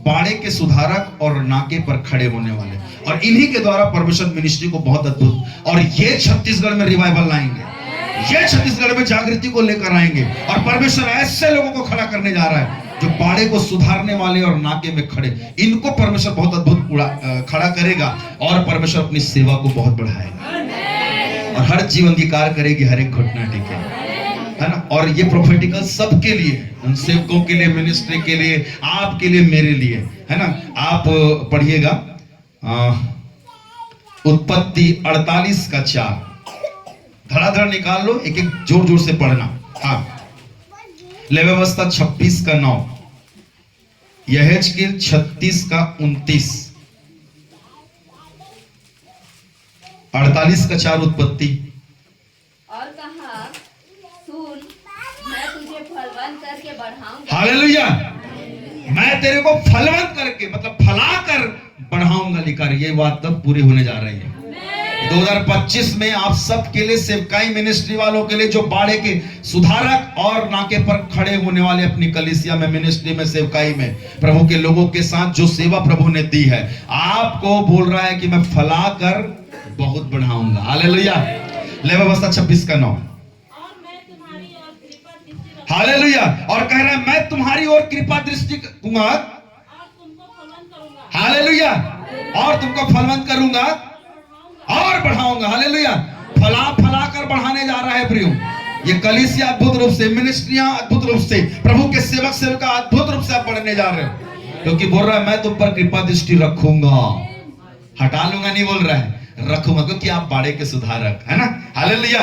बाड़े के सुधारक और नाके पर खड़े होने वाले। और इन्हीं के द्वारा परमेश्वर मिनिस्ट्री को बहुत अद्भुत, और ये छत्तीसगढ़ में रिवाइवल लाएंगे, ये छत्तीसगढ़ में जागृति को लेकर आएंगे। और परमेश्वर ऐसे लोगों को खड़ा करने जा रहा है जो बाड़े को सुधारने वाले और नाके में खड़े, इनको परमेश्वर बहुत अद्भुत खड़ा करेगा। और परमेश्वर अपनी सेवा को बहुत बढ़ाएगा और हर जीवन की कार्य करेगी, हर एक घुटना टेकेगा, है ना। और ये प्रोफेटिकल सबके लिए, उन सेवकों के लिए, मिनिस्ट्री के लिए, आपके लिए, मेरे लिए, है ना। आप पढ़िएगा उत्पत्ति 48 का 4, धड़ाधड़ निकाल लो, एक एक जोर जोर से पढ़ना। हाँ, लेव्यवस्था 26 का 9, यहेजकेल 36 का 29, 48 का 4 उत्पत्ति। और कहा, सुन, मैं तुझे फलवंत करके बढ़ाऊंगा। हालेलुया। मैं तेरे को फलवंत करके, मतलब फलाकर बढ़ाऊंगा, लिखा। ये बात तब पूरी होने जा रही है 2025 में। आप सब के लिए, सेवकाई मिनिस्ट्री वालों के लिए, जो बाड़े के सुधारक और नाके पर खड़े होने वाले, अपनी कलीसिया में, मिनिस्ट्री में, सेवकाई में, प्रभु के लोगों के साथ जो सेवा प्रभु ने दी है, आपको बोल रहा है कि मैं फलाकर बहुत बढ़ाऊंगा। हालेलुया। लेव्यवस्था 26 का 9। और मैं तुम्हारी ओर कृपा दृष्टि हालेलुया। और कह रहा है मैं तुम्हारी ओर कृपा दृष्टि दूंगा, और तुमको फलवंत करूंगा, हालेलुया, और तुमको फलवंत करूंगा और बढ़ाऊंगा। हालेलुया। फला फला कर बढ़ाने जा रहा है प्रियो। ये कलीसिया अद्भुत रूप से, मिनिस्ट्रियां अद्भुत रूप से, प्रभु के सेवक सेवका अद्भुत रूप से आप बढ़ने जा रहे हो, क्योंकि बोल रहा है मैं तुम पर कृपा दृष्टि रखूंगा। हटा लूंगा नहीं बोल रहा है, रखूंगा, क्योंकि आप बाड़े के सुधारक है ना। हालेलुया।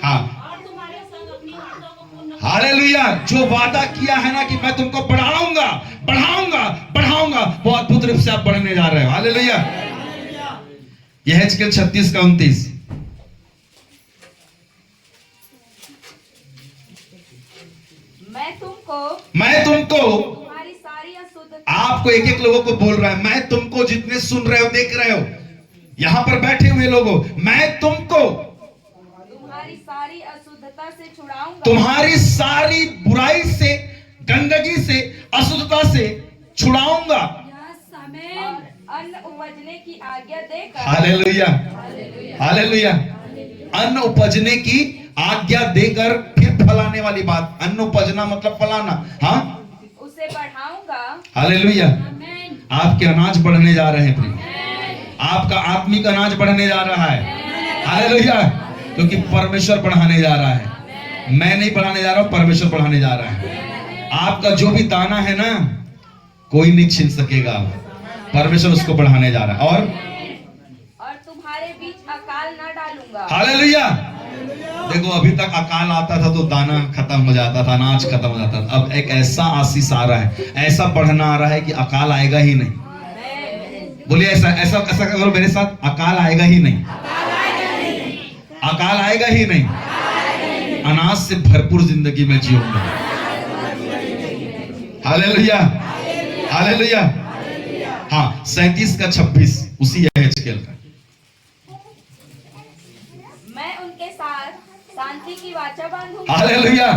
हाँ, और तुम्हारे संग अपनी वादों को पूर्ण हालेलुया। जो वादा किया है ना कि मैं तुमको बढ़ाऊंगा बढ़ाऊंगा बढ़ाऊंगा, वो अद्भुत रूप से आप बढ़ने जा रहे हो। हालेलुया। यह है HQ 36 का 29। मैं तुमको तुम्हारी सारी अशुद्ध आपको एक एक लोगों को बोल रहा है, मैं तुमको, जितने सुन रहे हो देख रहे हो यहां पर बैठे हुए लोगों, मैं तुमको तुम्हारी सारी अशुद्धता से छुड़ाऊंगा, तुम्हारी सारी बुराई से, गंदगी से, अशुद्धता से छुड़ाऊंगा और अन्न उपजने की आज्ञा देकर, हालेलुया हालेलुया। अन्न उपजने की आज्ञा देकर, फिर फलाने वाली बात, अन्न उपजना मतलब फलाना, हाँ, उसे बढ़ाऊंगा, हालेलुया। आमेन, आपके अनाज बढ़ने जा रहे हैं प्रिय, आपका आत्मिक अनाज बढ़ने जा रहा है। हालेलुया। क्योंकि परमेश्वर बढ़ाने जा रहा है, मैं नहीं बढ़ाने जा रहा हूं, परमेश्वर बढ़ाने जा रहा है। आपका जो भी दाना है ना, कोई नहीं छीन सकेगा, परमेश्वर उसको बढ़ाने जा रहा है। और तुम्हारे बीच अकाल न डालूंगा, हालेलुया। देखो अभी तक अकाल आता था तो दाना खत्म हो जाता था, अनाज खत्म हो जाता था। अब एक ऐसा आशीष आ रहा है, ऐसा बढ़ना आ रहा है कि अकाल आएगा ही नहीं। बोलिए ऐसा ऐसा ऐसा करो मेरे साथ, अकाल आएगा ही नहीं, अकाल आएगा ही नहीं। अनाज से भरपूर जिंदगी में जीऊंगा। Hallelujah hallelujah. हाँ, 37 का 26 उसी HQ का। मैं उनके साथ शांति की वाचा बांधूंगा, हालेलुया।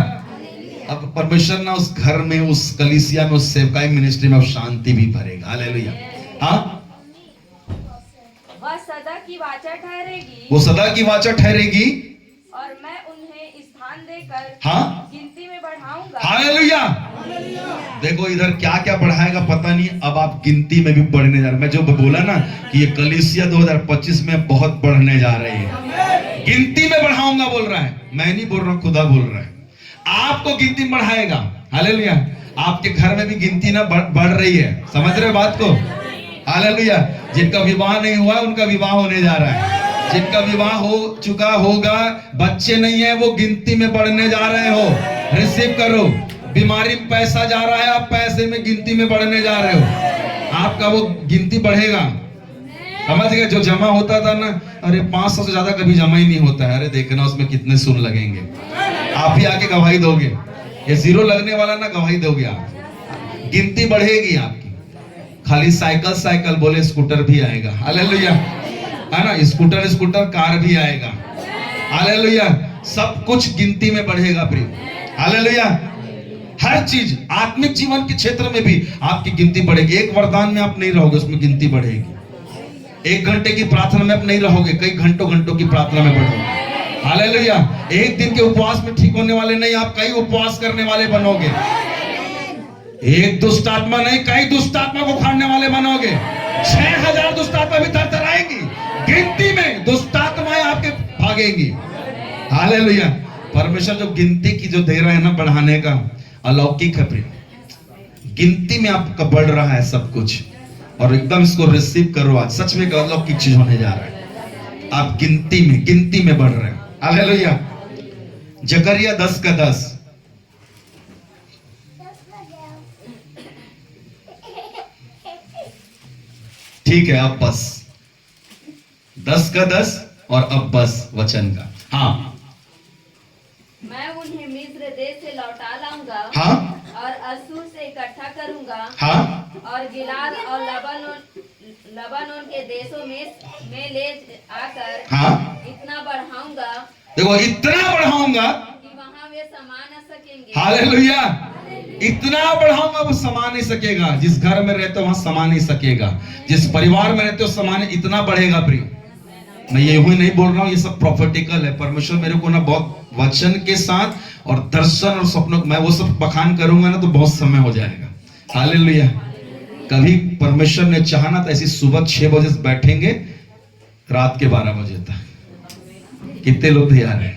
अब परमेश्वर ना उस घर में, उस कलीसिया में, उस सेवकाई मिनिस्ट्री में अब शांति भी भरेगा। हालेलुया। हाँ, वह सदा की वाचा ठहरेगी, वो सदा की वाचा ठहरेगी, और मैं उन्हें स्थान देकर हाँ, गिनती में बढ़ाऊंगा। हालेलुया। देखो इधर क्या क्या बढ़ाएगा पता नहीं, अब आप गिनती में भी बढ़ने जा रहे हैं। मैं जो बोला ना कि ये कलीसिया 2025 में बहुत बढ़ने जा रही है, गिनती में बढ़ाऊंगा बोल रहा है। मैं नहीं बोल रहा हूं, खुदा बोल रहा है। आपको गिनती में बढ़ाएगा। हालेलुया। आपके घर में भी गिनती ना बढ़ रही है, समझ रहे हो बात को। हालेलुया। जिनका विवाह नहीं हुआ उनका विवाह होने जा रहा है, जिनका विवाह हो चुका होगा, बच्चे नहीं है, वो गिनती में बढ़ने जा रहे हो। रिसीव करो। बीमारी में पैसा जा रहा है, आप पैसे में गिनती में बढ़ने जा रहे हो, आपका वो गिनती बढ़ेगा। समझ गए। जो जमा होता था ना, अरे 500 से ज्यादा कभी जमा ही नहीं होता है, अरे देखना उसमें कितने सुन लगेंगे, आप ही आके गवाही दोगे। ये जीरो लगने वाला ना, गवाही दोगे आप, गिनती बढ़ेगी आपकी। खाली साइकिल बोले स्कूटर भी आएगा। हालेलुया, है ना, स्कूटर कार भी आएगा। हालेलुया। सब कुछ गिनती में बढ़ेगा प्रिय। हालेलुया। हर चीज, आत्मिक जीवन के क्षेत्र में भी आपकी गिनती बढ़ेगी। एक वरदान में आप नहीं रहोगे, उसमें गिनती बढ़ेगी। 1 घंटे की प्रार्थना में आप नहीं रहोगे, कई घंटों की प्रार्थना में बढ़ोगे। हालेलुया। एक दिन के उपवास में ठीक होने वाले नहीं, आप कई उपवास करने वाले बनोगे। एक दुष्ट आत्मा नहीं, कई दुष्ट आत्मा को खाने वाले बनोगे। 6000 दुष्ट आत्मा भी थरथराएंगी, गिनती में दुष्ट आत्माएं आपके भागेंगी। हालेलुया। परमेश्वर जो गिनती की जो दे रहा है ना बढ़ाने का, अलौकिक है प्रिय। गिनती में आपका बढ़ रहा है सब कुछ, और एकदम इसको रिसीव करो। आज सच में अलौकिक चीज होने जा रहा है। आप गिनती में बढ़ रहे हैं। हालेलुया। जकरिया 10 का 10। ठीक है, अब बस 10 का 10 और अब बस वचन का। हाँ, मैं उन्हें मिस्र देश से लौटा लाऊंगा, हाँ, और असूर से इकट्ठा करूंगा, हाँ, और गिलाद और लबानोन के देशों में ले आकर हाँ। इतना बढ़ाऊंगा देखो, इतना बढ़ाऊंगा कि वहां वे समा न सकेंगे। हालेलुया। इतना बढ़ाऊंगा वो समा नहीं सकेगा। जिस घर में रहते हो वहां समा नहीं सकेगा, जिस परिवार में रहते हो समाने, इतना बढ़ेगा प्रिय। मैं ये हुई नहीं बोल रहा हूँ, ये सब प्रॉफिटिकल है। परमेश्वर मेरे को ना बहुत वचन के साथ और दर्शन और सपनों, मैं वो सब बखान करूंगा ना तो बहुत समय हो जाएगा। हालेलुया। कभी परमेश्वर ने चाहा ना तो ऐसी सुबह 6 बजे से बैठेंगे रात के 12 बजे तक। कितने लोग तैयार हैं?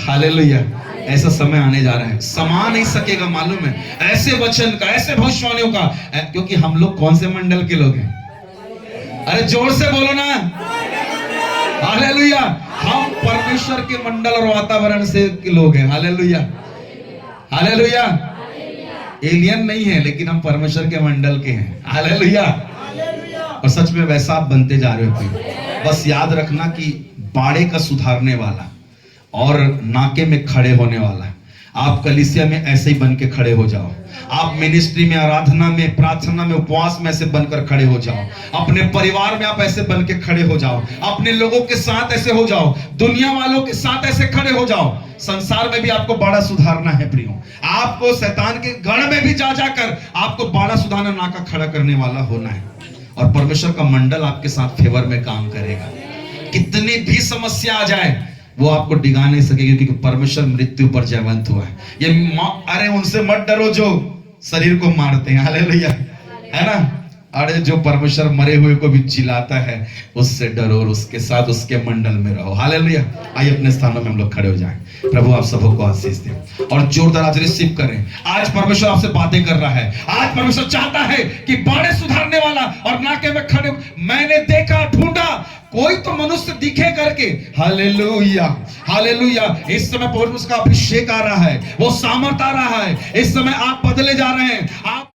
हालेलुया। ऐसा समय आने जा रहा है, समा नहीं सकेगा, मालूम है, ऐसे वचन का, ऐसे भविष्यवाणियों का, क्योंकि हम लोग कौन से मंडल के लोग हैं? अरे जोर से बोलो ना, हालेलुया। हम परमेश्वर के मंडल और वातावरण से के लोग हैं। Hallelujah, hallelujah. एलियन नहीं है, लेकिन हम परमेश्वर के मंडल के हैं। हालेलुया। और सच में वैसा आप बनते जा रहे हो। बस याद रखना कि बाड़े का सुधारने वाला और नाके में खड़े होने वाला है। आप कलीसिया में ऐसे ही बन के खड़े हो जाओ। आप मिनिस्ट्री में, आराधना में, प्रार्थना में, उपवास में ऐसे बनकर खड़े हो जाओ। अपने परिवार में आप ऐसे बन के खड़े हो जाओ। अपने लोगों के साथ ऐसे हो जाओ। दुनिया वालों के साथ ऐसे खड़े हो जाओ। संसार में भी आपको बड़ा सुधारना है प्रियो। आपको शैतान के गढ़ में भी जा जाकर आपको बड़ा सुधारना, नाका खड़ा करने वाला होना है। और परमेश्वर का मंडल आपके साथ फेवर में काम करेगा। कितनी भी समस्या आ जाए वो आपको डिगा नहीं सकेगी, क्योंकि परमेश्वर मृत्यु पर जयवंत हुआ है। ये अरे उनसे मत डरो जो शरीर को मारते हैं। हालेलुया, है ना। अरे जो परमेश्वर मरे हुए को भी जिलाता है, उससे डरो और उसके साथ उसके मंडल में रहो। हालेलुया। आइए अपने स्थानों में हम लोग खड़े हो जाएं। प्रभु आप सबको आशीष दे और जोरदार आज रिसीव करें। आज परमेश्वर आपसे बातें कर रहा है। आज परमेश्वर चाहता है कि बाड़े सुधारने वाला और नाके में खड़े, मैंने देखा, ढूंढा, कोई तो मनुष्य दिखे करके। Hallelujah, hallelujah. इस समय परमेश्वर का अभिषेक आ रहा है, वो सामर्थ आ रहा है। इस समय आप बदले जा रहे हैं। आप